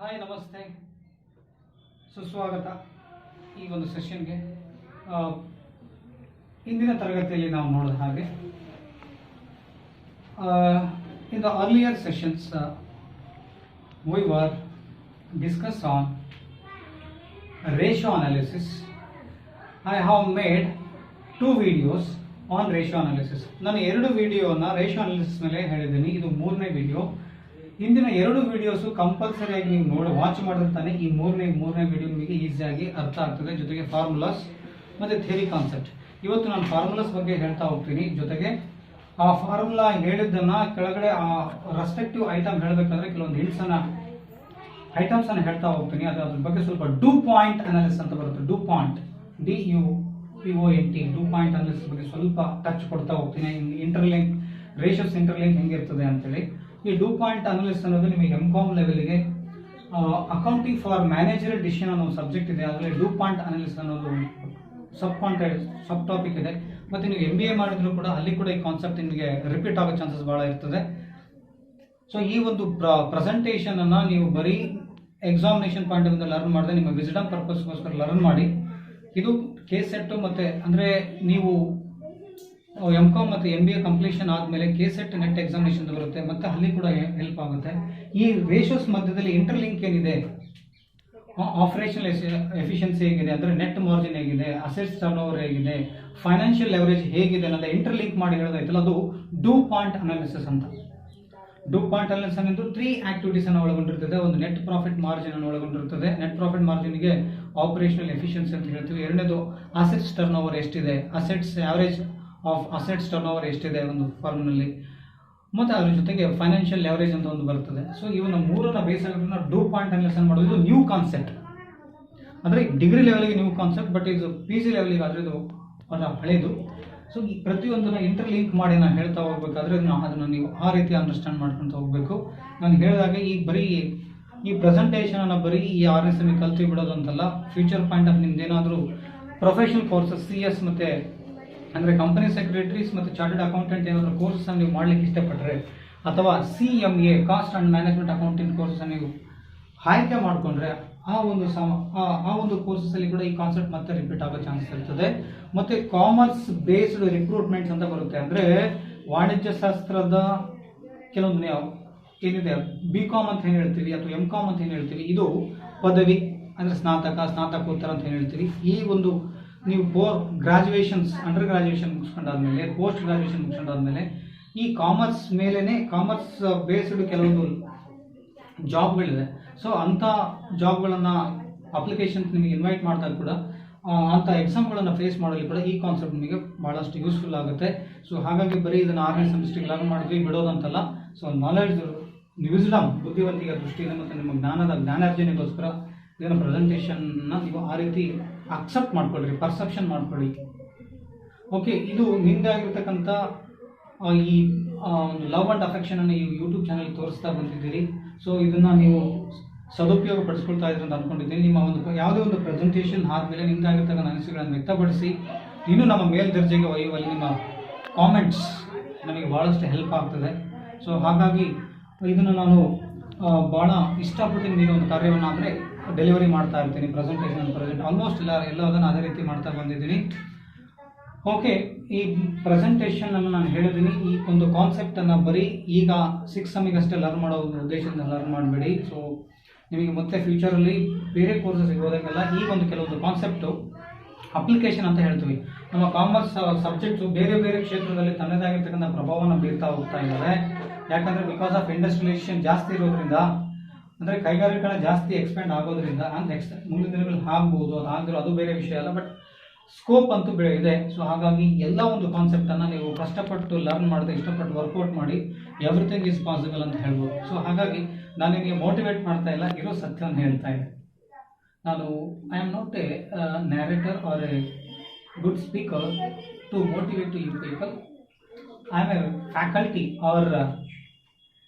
Hi ನಮಸ್ತೆ, ಸುಸ್ವಾಗತ ಈ ಒಂದು ಸೆಷನ್ಗೆ. ಇಂದಿನ ತರಗತಿಯಲ್ಲಿ ನಾವು ನೋಡಿದ ಹಾಗೆ in the earlier sessions we were discussed on ratio analysis. I have made 2 videos on ratio analysis. ನಾನು 2 ವಿಡಿಯೋನ ರೇಷಿಯೋ ಅನಾಲಿಸಿಸ್ ಮೇಲೆ ಹೇಳಿದ್ದೀನಿ. ಇದು 3ನೇ ವಿಡಿಯೋ. ಇಂದಿನ 2 ವಿಡಿಯೋಸು ಕಂಪಲ್ಸರಿಯಾಗಿ ನೀವು ವಾಚ್ ಮಾಡಿರ್ತಾನೆ. ಈ ಮೂರನೇ ವಿಡಿಯೋ ನಿಮಗೆ ಈಸಿಯಾಗಿ ಅರ್ಥ ಆಗ್ತದೆ. ಜೊತೆಗೆ ಫಾರ್ಮುಲಾಸ್ ಮತ್ತು ಥಿಯರಿ ಕಾನ್ಸೆಪ್ಟ್. ಇವತ್ತು ನಾನು ಫಾರ್ಮುಲಾಸ್ ಬಗ್ಗೆ ಹೇಳ್ತಾ ಹೋಗ್ತೀನಿ. ಜೊತೆಗೆ ಆ ಫಾರ್ಮುಲಾ ಹೇಳಿದ್ದನ್ನ ಕೆಳಗಡೆ ಆ ರೆಸ್ಪೆಕ್ಟಿವ್ ಐಟಮ್ ಹೇಳಬೇಕಾದ್ರೆ ಕೆಲವೊಂದು ಐಟಮ್ಸ್ ಅನ್ನು ಹೇಳ್ತಾ ಹೋಗ್ತೀನಿ. ಅದ್ರ ಬಗ್ಗೆ ಸ್ವಲ್ಪ ಡೂ ಪಾಯಿಂಟ್ ಅನಾಲಿಸಿಸ್ ಅಂತ ಬರುತ್ತೆ. Do point DUPOINT do point analysis ಬಗ್ಗೆ ಸ್ವಲ್ಪ ಟಚ್ ಕೊಡ್ತಾ ಹೋಗ್ತೀನಿ. ಇಂಟರ್ಲಿಂಕ್ ರೇಷಿಯೋಸ್ ಇಂಟರ್ಲಿಂಕ್ ಹೆಂಗಿರ್ತದೆ ಅಂತೇಳಿ. ಈ ಡೂ ಪಾಯಿಂಟ್ ಅನಾಲಿಸಿಸ್ ಅನ್ನೋದು ನಿಮಗೆ MCOM ಲೆವೆಲ್ಗೆ ಅಕೌಂಟಿಂಗ್ ಫಾರ್ ಮ್ಯಾನೇಜರಲ್ ಡಿಸಿಷನ್ ಅನ್ನೋ ಸಬ್ಜೆಕ್ಟ್ ಇದೆ. ಅದರಲ್ಲಿ ಡೂ ಪಾಯಿಂಟ್ ಅನಾಲಿಸಿಸ್ ಅನ್ನೋದು ಸಬ್ ಟಾಪಿಕ್ ಇದೆ. ಮತ್ತು ನೀವು MBA ಮಾಡಿದ್ರು ಕೂಡ ಅಲ್ಲಿ ಕೂಡ ಈ ಕಾನ್ಸೆಪ್ಟ್ ನಿಮಗೆ ರಿಪೀಟ್ ಆಗೋ ಚಾನ್ಸಸ್ ಭಾಳ ಇರ್ತದೆ. ಸೊ ಈ ಒಂದು ಪ್ರೆಸೆಂಟೇಷನ್ ಅನ್ನ ನೀವು ಬರೀ ಎಕ್ಸಾಮಿನೇಷನ್ ಪಾಯಿಂಟ್ ಆಫ್ ಲರ್ನ್ ಮಾಡಿದ್ರೆ ನಿಮ್ಮ ವಿಸಿಡಮ್ ಪರ್ಪಸ್ಗೋಸ್ಕರ ಲರ್ನ್ ಮಾಡಿ. ಇದು KSET ಮತ್ತೆ ಅಂದರೆ ನೀವು MCOM ಮತ್ತು MBA ಕಂಪ್ಲೀಷನ್ ಆದಮೇಲೆ KSET ನೆಟ್ ಎಕ್ಸಾಮಿನೇಷನ್ ಬರುತ್ತೆ, ಮತ್ತು ಅಲ್ಲಿ ಕೂಡ ಹೆಲ್ಪ್ ಆಗುತ್ತೆ. ಈ ರೇಷಿಯೋಸ್ ಮಧ್ಯದಲ್ಲಿ ಇಂಟರ್ಲಿಂಕ್ ಏನಿದೆ, ಆಪರೇಷನಲ್ ಎಫಿಷಿಯನ್ಸಿ ಹೇಗಿದೆ, ಅಂದರೆ ನೆಟ್ ಮಾರ್ಜಿನ್ ಹೇಗಿದೆ, ಅಸೆಟ್ಸ್ ಟರ್ನ್ ಓವರ್ ಹೇಗಿದೆ, ಫೈನಾನ್ಷಿಯಲ್ ಲೆವರೇಜ್ ಹೇಗಿದೆ ಅನ್ನೋದು ಇಂಟರ್ಲಿಂಕ್ ಮಾಡಿ ಹೇಳೋದೈತಲ್ಲ, ಅದು ಡೂ ಪಾಯಿಂಟ್ ಅನಾಲಿಸಿಸ್ ಅಂತ. ಡೂ ಪಾಯಿಂಟ್ ಅನಾಲಿಸಿಸ್ ಅನ್ನೋದು 3 ಆಕ್ಟಿವಿಟೀಸ್ ಅನ್ನು ಒಳಗೊಂಡಿರ್ತದೆ. ಒಂದು ನೆಟ್ ಪ್ರಾಫಿಟ್ ಮಾರ್ಜಿನ್ ಅನ್ನು ಒಳಗೊಂಡಿರ್ತದೆ. ನೆಟ್ ಪ್ರಾಫಿಟ್ ಮಾರ್ಜಿನ್ಗೆ ಆಪರೇಷನಲ್ ಎಫಿಷಿಯನ್ಸಿ ಅಂತ ಹೇಳ್ತೀವಿ. ಎರಡನೇದು ಅಸೆಟ್ಸ್ ಟರ್ನ್ ಓವರ್ ಎಷ್ಟಿದೆ, assets average of assets turn over ಎಷ್ಟಿದೆ ಒಂದು ಫಾರ್ಮ್ನಲ್ಲಿ, ಮತ್ತು ಅದ್ರ ಜೊತೆಗೆ ಫೈನಾನ್ಷಿಯಲ್ ಲೆವರೇಜ್ ಅಂತ ಒಂದು ಬರ್ತದೆ. ಸೊ ಇವನ್ನ ಮೂರನ್ನ ಬೇಸ್ ಆಗೋದನ್ನ ಡೂ ಪಾಯಿಂಟ್ ಅನಾಲಿಸಿಸ್ ಮಾಡೋದು. ಇದು ನ್ಯೂ ಕಾನ್ಸೆಪ್ಟ್, ಅಂದರೆ ಡಿಗ್ರಿ ಲೆವೆಲ್ಗೆ ನ್ಯೂ ಕಾನ್ಸೆಪ್ಟ್, ಬಟ್ ಇದು PG ಲೆವೆಲ್ಗೆ ಆದರೆ ಇದು ಹಳೇದು. ಸೊ ಈ ಪ್ರತಿಯೊಂದನ್ನು ಇಂಟರ್ಲಿಂಕ್ ಮಾಡಿ ನಾನು ಹೇಳ್ತಾ ಹೋಗ್ಬೇಕಾದ್ರೆ ಅದನ್ನು ನೀವು ಆ ರೀತಿ ಅಂಡರ್ಸ್ಟ್ಯಾಂಡ್ ಮಾಡ್ಕೊತ ಹೋಗಬೇಕು. ನಾನು ಹೇಳಿದಾಗೆ ಈ ಪ್ರೆಸೆಂಟೇಷನನ್ನು ಬರೀ ಈ RSM ಕಲ್ತು ಬಿಡೋದು ಅಂತಲ್ಲ. ಫ್ಯೂಚರ್ ಪಾಯಿಂಟ್ ಆಫ್ ನಿಮ್ದೇನಾದರೂ ಪ್ರೊಫೆಷನಲ್ ಕೋರ್ಸಸ್ CS ಮತ್ತು ಅಂದರೆ ಕಂಪನಿ ಸೆಕ್ರೆಟರೀಸ್ ಮತ್ತು ಚಾರ್ಟೆಡ್ ಅಕೌಂಟೆಂಟ್ ಏನಾದರೂ ಕೋರ್ಸಸ್ ನೀವು ಮಾಡಲಿಕ್ಕೆ ಇಷ್ಟಪಟ್ಟರೆ, ಅಥವಾ CMA cost and management accounting courses ನೀವು ಆಯ್ಕೆ ಮಾಡಿಕೊಂಡ್ರೆ ಆ ಒಂದು ಕೋರ್ಸಸ್ಸಲ್ಲಿ ಕೂಡ ಈ ಕಾನ್ಸೆಪ್ಟ್ ಮತ್ತೆ ರಿಪೀಟ್ ಆಗೋ ಚಾನ್ಸ್ ಇರ್ತದೆ. ಮತ್ತು ಕಾಮರ್ಸ್ ಬೇಸ್ಡ್ ರಿಕ್ರೂಟ್ಮೆಂಟ್ಸ್ ಅಂತ ಬರುತ್ತೆ. ಅಂದರೆ ವಾಣಿಜ್ಯ ಶಾಸ್ತ್ರದ ಕೆಲವೊಂದು ಏನಿದೆ BCom ಅಂತ ಏನು ಹೇಳ್ತೀವಿ, ಅಥವಾ MCOM ಅಂತ ಏನು ಹೇಳ್ತೀವಿ, ಇದು ಪದವಿ ಅಂದರೆ ಸ್ನಾತಕೋತ್ತರ ಅಂತ ಏನು ಹೇಳ್ತೀವಿ. ಈ ಒಂದು ನೀವು ಗ್ರಾಜುಯೇಷನ್ಸ್ ಅಂಡರ್ ಗ್ರಾಜುಯೇಷನ್ ಮುಗಿಸ್ಕೊಂಡಾದ್ಮೇಲೆ, ಪೋಸ್ಟ್ ಗ್ರಾಜುಯೇಷನ್ ಮುಗಿಸ್ಕೊಂಡಾದ್ಮೇಲೆ ಈ ಕಾಮರ್ಸ್ ಮೇಲೇ ಕಾಮರ್ಸ್ ಬೇಸ್ಡ್ ಕೆಲವೊಂದು ಜಾಬ್ಗಳಿದೆ. ಸೊ ಅಂಥ ಜಾಬ್ಗಳನ್ನು ಅಪ್ಲಿಕೇಶನ್ಸ್ ನಿಮಗೆ ಇನ್ವೈಟ್ ಮಾಡಿದಾಗ ಕೂಡ ಅಂಥ ಎಕ್ಸಾಮ್ಗಳನ್ನು ಫೇಸ್ ಮಾಡಲಿ ಕೂಡ ಈ ಕಾನ್ಸೆಪ್ಟ್ ನಿಮಗೆ ಭಾಳಷ್ಟು ಯೂಸ್ಫುಲ್ ಆಗುತ್ತೆ. ಸೊ ಹಾಗಾಗಿ ಬರೀ ಇದನ್ನು 6ನೇ ಸೆಮಿಸ್ಟ್ರಿಗೆ ಲರ್ನ್ ಮಾಡಿದ್ವಿ ಬಿಡೋದಂತಲ್ಲ. ಸೊ ನಾಲೆಡ್ಜ್ ವಿಸ್ಡಮ್ ಬುದ್ಧಿವಂತಿಕೆ ದೃಷ್ಟಿಯಿಂದ ಮತ್ತು ನಿಮ್ಮ ಜ್ಞಾನಾರ್ಜನೆಗೋಸ್ಕರ ಇದನ್ನು ಪ್ರೆಸೆಂಟೇಷನ್ನ ನೀವು ಆ ರೀತಿ ಅಕ್ಸೆಪ್ಟ್ ಮಾಡ್ಕೊಳ್ಳಿ, ಪರ್ಸೆಪ್ಷನ್ ಮಾಡ್ಕೊಳ್ಳಿ. ಓಕೆ, ಇದು ನಿಂದೆ ಆಗಿರ್ತಕ್ಕಂಥ ಈ ಒಂದು ಲವ್ ಆ್ಯಂಡ್ ಅಫೆಕ್ಷನನ್ನು ಈ ಯೂಟ್ಯೂಬ್ ಚಾನಲ್ ತೋರಿಸ್ತಾ ಬಂದಿದ್ದೀರಿ. ಸೊ ಇದನ್ನು ನೀವು ಸದುಪಯೋಗ ಪಡಿಸ್ಕೊಳ್ತಾ ಇದ್ದೀರಿ ಅಂತ ಅಂದ್ಕೊಂಡಿದ್ದೀನಿ. ನಿಮ್ಮ ಒಂದು ಯಾವುದೇ ಒಂದು ಪ್ರೆಸೆಂಟೇಷನ್ ಆದಮೇಲೆ ನಿಮ್ದಾಗಿರ್ತಕ್ಕಂಥ ಅನಿಸಿಕೆಗಳನ್ನು ವ್ಯಕ್ತಪಡಿಸಿ ಇನ್ನೂ ನಮ್ಮ ಮೇಲ್ದರ್ಜೆಗೆ ಒಯ್ಯುವಲ್ಲಿ ನಿಮ್ಮ ಕಾಮೆಂಟ್ಸ್ ನನಗೆ ಭಾಳಷ್ಟು ಹೆಲ್ಪ್ ಆಗ್ತದೆ. ಸೊ ಹಾಗಾಗಿ ಇದನ್ನು ನಾನು ಭಾಳ ಇಷ್ಟಪಟ್ಟು ನೀನು ಒಂದು ಕಾರ್ಯವನ್ನು ಅಂದರೆ ಡೆಲಿವರಿ ಮಾಡ್ತಾ ಇರ್ತೀನಿ. ಪ್ರೆಸೆಂಟ್ ಆಲ್ಮೋಸ್ಟ್ ಎಲ್ಲದನ್ನು ಅದೇ ರೀತಿ ಮಾಡ್ತಾ ಬಂದಿದ್ದೀನಿ. ಓಕೆ, ಈ ಪ್ರೆಸೆಂಟೇಷನನ್ನು ನಾನು ಹೇಳಿದ್ದೀನಿ. ಈ ಒಂದು ಕಾನ್ಸೆಪ್ಟನ್ನು ಬರೀ ಈಗ 6 ಸೆಮಿಗಷ್ಟೇ ಲರ್ನ್ ಮಾಡೋ ಉದ್ದೇಶದಿಂದ ಲರ್ನ್ ಮಾಡಬೇಡಿ. ಸೊ ನಿಮಗೆ ಮತ್ತೆ ಫ್ಯೂಚರಲ್ಲಿ ಬೇರೆ ಕೋರ್ಸಸ್ ಸಿಗೋದಕ್ಕೆಲ್ಲ ಈ ಒಂದು ಕೆಲವೊಂದು ಕಾನ್ಸೆಪ್ಟು ಅಪ್ಲಿಕೇಶನ್ ಅಂತ ಹೇಳ್ತೀವಿ. ನಮ್ಮ ಕಾಮರ್ಸ್ ಸಬ್ಜೆಕ್ಟ್ಸು ಬೇರೆ ಬೇರೆ ಕ್ಷೇತ್ರದಲ್ಲಿ ತನ್ನದಾಗಿರ್ತಕ್ಕಂಥ ಪ್ರಭಾವವನ್ನು ಬೀರ್ತಾ ಹೋಗ್ತಾ ಇದ್ದಾರೆ. ಯಾಕಂದರೆ ಬಿಕಾಸ್ ಆಫ್ ಇಂಡಸ್ಟ್ರಿಯಲೈಸೇಷನ್ ಜಾಸ್ತಿ ಇರೋದ್ರಿಂದ, ಅಂದರೆ ಕೈಗಾರಿಕೆಗಳ ಜಾಸ್ತಿ ಎಕ್ಸ್ಪೆಂಡ್ ಆಗೋದ್ರಿಂದ, ನೆಕ್ಸ್ಟ್ ಮುಂದಿನ ದಿನಗಳಲ್ಲಿ ಆಗ್ಬೋದು, ಅದು ಆಗಿರೋ ಅದು ಬೇರೆ ವಿಷಯ ಅಲ್ಲ, ಬಟ್ ಸ್ಕೋಪ್ ಅಂತೂ ಇದೆ. ಸೊ ಹಾಗಾಗಿ ಎಲ್ಲ ಒಂದು ಕಾನ್ಸೆಪ್ಟನ್ನು ನೀವು ಕಷ್ಟಪಟ್ಟು ಲರ್ನ್ ಮಾಡದೆ ಇಷ್ಟಪಟ್ಟು ವರ್ಕೌಟ್ ಮಾಡಿ ಎವ್ರಿಥಿಂಗ್ ಈಸ್ ಪಾಸಿಬಲ್ ಅಂತ ಹೇಳ್ಬೋದು. ಸೊ ಹಾಗಾಗಿ ನಾನು ನಿಮಗೆ ಮೋಟಿವೇಟ್ ಮಾಡ್ತಾ ಇಲ್ಲ, ಇರೋ ಸತ್ಯವನ್ನು ಹೇಳ್ತಾ ಇದೆ. ನಾನು I am not a narrator or a good speaker to motivate to you people. I am a faculty or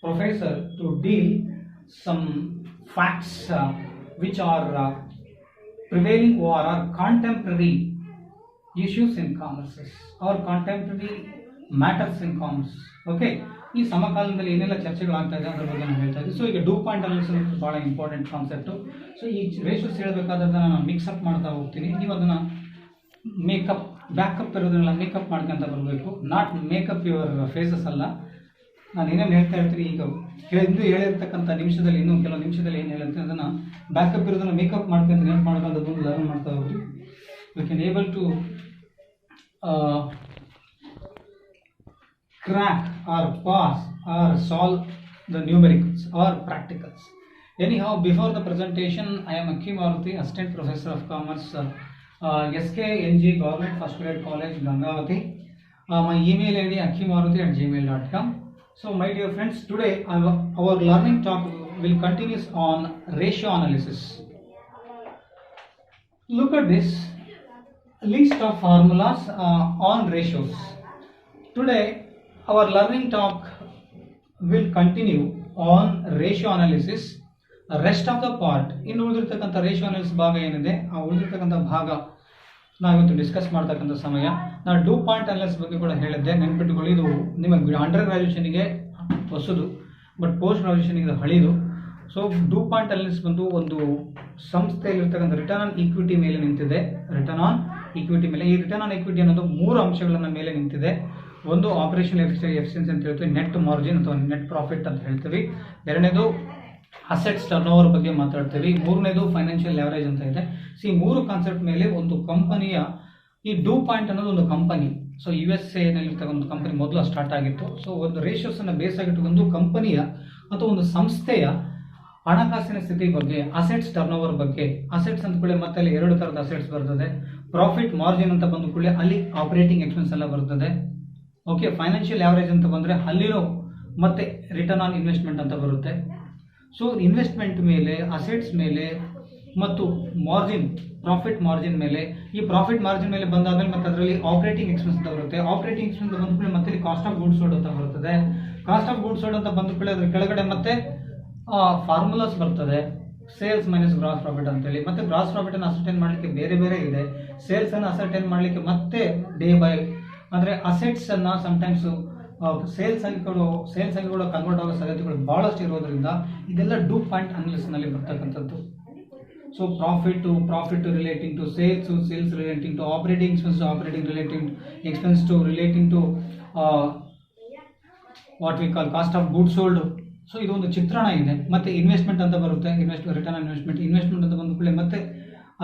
professor to deal some facts which are prevailing or are contemporary issues in commerce or contemporary matters in commerce. Okay, ಈ ಸಮಕಾಲೀನದಲ್ಲಿ ಏನೆಲ್ಲ ಚರ್ಚೆಗಳಾಗ್ತಾ ಇದೆ ಅದ್ರ ಬಗ್ಗೆ ನಾನು ಹೇಳ್ತಾ ಇದ್ದೆ. So ಈಗ due point analysis ಭಾಳ ಇಂಪಾರ್ಟೆಂಟ್ ಕಾನ್ಸೆಪ್ಟು. ಸೊ ಈ ರೇಷಿಯೋಸ್ ಹೇಳಬೇಕಾದ್ರೆ ನಾನು ಮಿಕ್ಸಪ್ ಮಾಡ್ತಾ ಹೋಗ್ತೀನಿ, ನೀವು ಅದನ್ನು ಮೇಕಪ್ ಬ್ಯಾಕಪ್ ಇರೋದ್ರೆಲ್ಲ ಮೇಕಪ್ ಮಾಡ್ಕೊಂತ ಬರಬೇಕು, ನಾಟ್ ಮೇಕಪ್ ಯುವರ್ ಫೇಸಸ್ ಅಲ್ಲ. ನಾನು ಏನೇನು ಹೇಳ್ತಾ ಇರ್ತೀನಿ ಈಗ ಇಂದು ಹೇಳಿರ್ತಕ್ಕಂಥ ನಿಮಿಷದಲ್ಲಿ ಇನ್ನೂ ಕೆಲವು ನಿಮಿಷದಲ್ಲಿ ಏನು ಹೇಳಿರ್ತೀನಿ ಅದನ್ನು ಬ್ಯಾಕಪ್ ಇರೋದನ್ನು ಮೇಕಪ್ ಮಾಡ್ಕೊಂಡು ನೆನಪು ಮಾಡ್ಕೊಂಡು ಬಂದು ಲರ್ನ್ ಮಾಡ್ತಾ ಹೋಗ್ತೀವಿ. You can able to crack or pass or solve the numericals or practicals. Anyhow, before the presentation, I am Akhi Maruti, Assistant Professor of Commerce, SKNG Government First Grade College, Gangavati. My email ID akhimaruti@gmail.com. So, my dear friends, today our learning topic will continue on ratio analysis. Look at this list of formulas on ratios. Today, our learning talk will continue on ratio analysis. Rest of the part ಇನ್ನು ಉಳಿದಿರ್ತಕ್ಕಂಥ ratio analysis ಭಾಗ ಏನಿದೆ ಆ ಉಳಿದಿರ್ತಕ್ಕಂಥ ಭಾಗ ನಾವಿವತ್ತು discuss ಮಾಡ್ತಕ್ಕಂಥ ಸಮಯ. ನಾನು due point analysis ಬಗ್ಗೆ ಕೂಡ ಹೇಳಿದ್ದೆ, ನೆನ್ಪಿಟ್ಟುಕೊಳ್ಳಿ. ಇದು ನಿಮಗೆ ಅಂಡರ್ ಗ್ರಾಜುಯೇಷನ್ಗೆ ಹೊಸದು, ಬಟ್ ಪೋಸ್ಟ್ ಗ್ರಾಜುಯೇಷನ್ಗೆ ಇದು ಹಳಿದು. ಸೊ ಡ್ಯೂ ಪಾಯಿಂಟ್ ಅನಾಲಿಸಿಸ್ ಬಂದು ಒಂದು ಸಂಸ್ಥೆಯಲ್ಲಿರ್ತಕ್ಕಂಥ ರಿಟರ್ನ್ ಆನ್ ಈಕ್ವಿಟಿ ಮೇಲೆ ನಿಂತಿದೆ. ರಿಟರ್ನ್ ಆನ್ ಈಕ್ವಿಟಿ ಮೇಲೆ, ಈ ರಿಟರ್ನ್ ಆನ್ ಈಕ್ವಿಟಿ ಅನ್ನೋದು 3 ಅಂಶಗಳ ಮೇಲೆ ನಿಂತಿದೆ. ಒಂದು ಆಪರೇಷನಲ್ ಎಫಿಷಿಯನ್ಸಿ ಅಂತ ಹೇಳ್ತೀವಿ, ನೆಟ್ ಮಾರ್ಜಿನ್ ಅಥವಾ ನೆಟ್ ಪ್ರಾಫಿಟ್ ಅಂತ ಹೇಳ್ತೀವಿ. ಎರಡನೇದು ಅಸೆಟ್ಸ್ ಟರ್ನ್ ಓವರ್ ಬಗ್ಗೆ ಮಾತಾಡ್ತೀವಿ. ಮೂರನೇದು ಫೈನಾನ್ಷಿಯಲ್ ಲೆವರೇಜ್ ಅಂತ ಇದೆ. ಸೊ ಈ 3 ಕಾನ್ಸೆಪ್ಟ್ ಮೇಲೆ ಒಂದು ಕಂಪನಿಯ ಈ ಡ್ಯೂ ಪಾಯಿಂಟ್ ಅನ್ನೋದು ಒಂದು ಕಂಪನಿ. ಸೊ USA ನಲ್ಲಿರ್ತಕ್ಕಂಥ ಒಂದು ಕಂಪನಿ ಮೊದಲು ಸ್ಟಾರ್ಟ್ ಆಗಿತ್ತು. ಸೊ ಒಂದು ರೇಷಿಯೋಸ್ ಅನ್ನು ಬೇಸ್ ಆಗಿಟ್ಟುಕೊಂಡು ಕಂಪನಿಯ ಅಥವಾ ಒಂದು ಸಂಸ್ಥೆಯ ಹಣಕಾಸಿನ ಸ್ಥಿತಿ ಬಗ್ಗೆ, ಅಸೆಟ್ಸ್ ಟರ್ನ್ ಓವರ್ ಬಗ್ಗೆ. ಅಸೆಟ್ಸ್ ಅಂತ ಕೂಡ ಮತ್ತೆ ಅಲ್ಲಿ 2 ಥರದ ಅಸೆಟ್ಸ್ ಬರ್ತದೆ. ಪ್ರಾಫಿಟ್ ಮಾರ್ಜಿನ್ ಅಂತ ಬಂದ ಕೂಡ ಅಲ್ಲಿ ಆಪರೇಟಿಂಗ್ ಎಕ್ಸ್ಪೆನ್ಸ್ ಎಲ್ಲ ಬರ್ತದೆ. ಓಕೆ, ಫೈನಾನ್ಷಿಯಲ್ ಆವರೇಜ್ ಅಂತ ಬಂದರೆ ಅಲ್ಲಿನೂ ಮತ್ತೆ ರಿಟರ್ನ್ ಆನ್ ಇನ್ವೆಸ್ಟ್ಮೆಂಟ್ ಅಂತ ಬರುತ್ತೆ. ಸೊ ಇನ್ವೆಸ್ಟ್ಮೆಂಟ್ ಮೇಲೆ, ಅಸೆಟ್ಸ್ ಮೇಲೆ ಮತ್ತು ಮಾರ್ಜಿನ್, ಪ್ರಾಫಿಟ್ ಮಾರ್ಜಿನ್ ಮೇಲೆ. ಈ ಪ್ರಾಫಿಟ್ ಮಾರ್ಜಿನ್ ಮೇಲೆ ಬಂದಾದ್ಮೇಲೆ ಮತ್ತೆ ಅದರಲ್ಲಿ ಆಪರೇಟಿಂಗ್ ಎಕ್ಸ್ಪೆನ್ಸ್ ಅಂತ ಬರುತ್ತೆ. ಆಪರೇಟಿಂಗ್ ಎಕ್ಸ್ಪೆನ್ಸ್ ಬಂದ್ಮೇಲೆ ಮತ್ತೆ ಕಾಸ್ಟ್ ಆಫ್ ಗೂಡ್ಸ್ ಸೋಲ್ಡ್ ಅಂತ ಬರ್ತದೆ. ಕಾಸ್ಟ್ ಆಫ್ ಗೂಡ್ಸ್ ಸೋಲ್ಡ್ ಅಂತ ಬಂದ್ಮೇಲೆ ಅದ್ರ ಕೆಳಗಡೆ ಮತ್ತೆ ಫಾರ್ಮುಲಾಸ್ ಬರ್ತದೆ, ಸೇಲ್ಸ್ ಮೈನಸ್ ಗ್ರಾಸ್ ಪ್ರಾಫಿಟ್ ಅಂತೇಳಿ. ಮತ್ತೆ ಗ್ರಾಸ್ ಪ್ರಾಫಿಟ್ ಅನ್ನು ಅಸರ್ಟೈನ್ ಮಾಡಲಿಕ್ಕೆ ಬೇರೆ ಬೇರೆ ಇದೆ. ಸೇಲ್ಸ್ ಅನ್ನು ಅಸರ್ಟೈನ್ ಮಾಡಲಿಕ್ಕೆ ಮತ್ತೆ ಡೇ ಬೈ, ಅಂದರೆ ಅಸೆಟ್ಸ್ ಅನ್ನ ಸಮಟೈಮ್ಸ್ ಸೇಲ್ಸ್ ಆಗಿ ಕೂಡ ಕನ್ವರ್ಟ್ ಆಗೋ ಸಾಧ್ಯತೆಗಳು ಬಹಳಷ್ಟು ಇರೋದ್ರಿಂದ ಇದೆಲ್ಲ ಡ್ಯೂ ಪಾಯಿಂಟ್ ಅನಾಲಿಸಿಸ್ ನಲ್ಲಿ ಬರ್ತಕ್ಕಂಥದ್ದು. So profit relating to sales relating to operating expense, operating relating expense to relating to what we call cost of goods sold. So ಇದೊಂದು ಚಿತ್ರಣ ಇದೆ. ಮತ್ತೆ ಇನ್ವೆಸ್ಟ್ಮೆಂಟ್ ಅಂತ ಬರುತ್ತೆ, ರಿಟರ್ನ್ ಆನ್ ಇನ್ವೆಸ್ಟ್ಮೆಂಟ್ ಅಂತ ಬಂದ ಮತ್ತೆ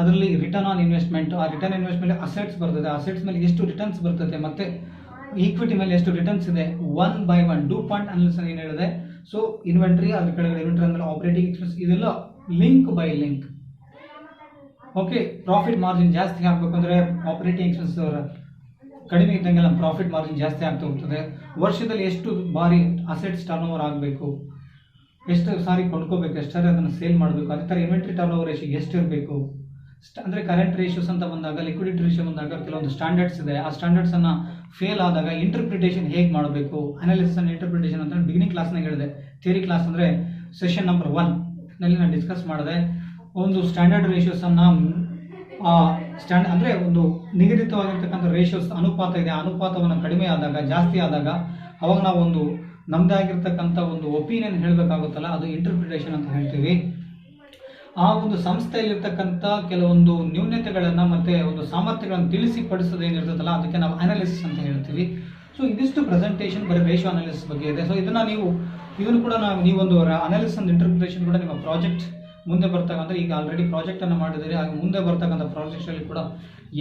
ಅದರಲ್ಲಿ ರಿಟರ್ನ್ ಆನ್ ಇನ್ವೆಸ್ಟ್ಮೆಂಟ್, ಆ ರಿಟರ್ನ್ ಇನ್ವೆಸ್ಟ್ಮೆಂಟ್ ಅಸೆಟ್ಸ್ ಬರ್ತದೆ, ಅಸೆಟ್ಸ್ ಮೇಲೆ ಎಷ್ಟು ರಿಟರ್ನ್ಸ್ ಬರ್ತದೆ, ಮತ್ತೆ ಈಕ್ವಿಟಿ ಮೇಲೆ ಎಷ್ಟು ರಿಟರ್ನ್ಸ್ ಇದೆ, 1 by 1 ಡ್ಯೂ ಪಾಯಿಂಟ್ ಅನಾಲಿಸಿಸ್ ಏನು ಹೇಳಿದೆ. ಸೊ ಇನ್ವೆಂಟ್ರಿ, ಅದ್ರ ಕೆಳಗಡೆ ಇನ್ವೆಂಟ್ರಿ ಅಂದ್ರೆ ಆಪರೇಟಿಂಗ್ ಎಕ್ಸ್ಪೆನ್ಸ್, ಇದೆಲ್ಲ link by link. Okay, profit margin ಜಾಸ್ತಿ ಆಗಬೇಕಂದ್ರೆ ಆಪರೇಟಿಂಗ್ ಎಕ್ಸ್ಪೆನ್ಸ್ ಕಡಿಮೆ ಇದ್ದಂಗೆಲ್ಲ ಪ್ರಾಫಿಟ್ ಮಾರ್ಜಿನ್ ಜಾಸ್ತಿ ಆಗ್ತಾ ಹೋಗ್ತದೆ. ವರ್ಷದಲ್ಲಿ ಎಷ್ಟು ಬಾರಿ ಅಸೆಟ್ಸ್ ಟರ್ನ್ ಓವರ್ ಆಗಬೇಕು, ಎಷ್ಟು ಸಾರಿ ಕೊಂಡ್ಕೋಬೇಕು, ಎಷ್ಟು ಸಾರಿ ಅದನ್ನು ಸೇಲ್ ಮಾಡಬೇಕು, ಅದೇ ಥರ ಇನ್ವೆಂಟ್ರಿ ಟರ್ನ್ ಓವರ್ ರೇಷಿಯೋ ಎಷ್ಟು ಇರಬೇಕು. ಅಂದರೆ ಕರೆಂಟ್ ರೇಷಿಯೋಸ್ ಅಂತ ಬಂದಾಗ, ಲಿಕ್ವಿಡಿಟಿ ರೇಷಿಯೋ ಬಂದಾಗ ಕೆಲವೊಂದು ಸ್ಟ್ಯಾಂಡರ್ಡ್ಸ್ ಇದೆ. ಆ ಸ್ಟ್ಯಾಂಡರ್ಡ್ಸ್ ಅನ್ನ ಫೇಲ್ ಆದಾಗ ಇಂಟರ್ಪ್ರಿಟೇಷನ್ ಹೇಗೆ ಮಾಡಬೇಕು, ಅನಾಲಿಸಿಸ್ ಅಂಡ್ ಇಂಟರ್ಪ್ರಿಟೇಷನ್ ಅಂತ ಬಿಗಿನಿಂಗ್ ಕ್ಲಾಸ್ನಾಗ ಹೇಳಿದೆ. ಥಿಯರಿ ಕ್ಲಾಸ್ ಅಂದರೆ ಸೆಷನ್ ನಂಬರ್ 1 ನಲ್ಲಿ ನಾನು ಡಿಸ್ಕಸ್ ಮಾಡಿದೆ. ಒಂದು ಸ್ಟ್ಯಾಂಡರ್ಡ್ ರೇಷಿಯೋಸ್ ಅನ್ನ ಅಂದರೆ ಒಂದು ನಿಗದಿತವಾಗಿರ್ತಕ್ಕಂಥ ರೇಷಿಯೋಸ್ ಅನುಪಾತ ಇದೆ, ಅನುಪಾತವನ್ನು ಕಡಿಮೆ ಆದಾಗ, ಜಾಸ್ತಿ ಆದಾಗ ಅವಾಗ ನಾವು ಒಂದು ನಮ್ದೇ ಆಗಿರ್ತಕ್ಕಂಥ ಒಂದು ಒಪಿನಿಯನ್ ಹೇಳಬೇಕಾಗುತ್ತಲ್ಲ, ಅದು ಇಂಟರ್ಪ್ರಿಟೇಷನ್ ಅಂತ ಹೇಳ್ತೀವಿ. ಆ ಒಂದು ಸಂಸ್ಥೆಯಲ್ಲಿರ್ತಕ್ಕಂಥ ಕೆಲವೊಂದು ನ್ಯೂನತೆಗಳನ್ನು ಮತ್ತೆ ಒಂದು ಸಾಮರ್ಥ್ಯಗಳನ್ನು ತಿಳಿಸಿ ಪಡಿಸೋದು ಏನಿರ್ತದಲ್ಲ ಅದಕ್ಕೆ ನಾವು ಅನಾಲಿಸಿಸ್ ಅಂತ ಹೇಳ್ತೀವಿ. ಸೊ ಇದಿಷ್ಟು ಪ್ರೆಸೆಂಟೇಷನ್ ಬರೀ ರೇಷಿಯೋ ಅನಾಲಿಸಿಸ್ ಬಗ್ಗೆ ಇದೆ. ಸೊ ಇದನ್ನು ಕೂಡ ನೀವೊಂದು ಅನಾಲಿಸಿಸ್ ಅಂಡ್ ಇಂಟರ್ಪ್ರಿಟೇಷನ್ ಕೂಡ ನಿಮ್ಮ ಪ್ರಾಜೆಕ್ಟ್ ಮುಂದೆ ಬರ್ತಕ್ಕಂಥ, ಈಗ ಆಲ್ರೆಡಿ ಪ್ರಾಜೆಕ್ಟನ್ನು ಮಾಡಿದರೆ ಆಗ ಮುಂದೆ ಬರ್ತಕ್ಕಂಥ ಪ್ರಾಜೆಕ್ಟ್ಸಲ್ಲಿ ಕೂಡ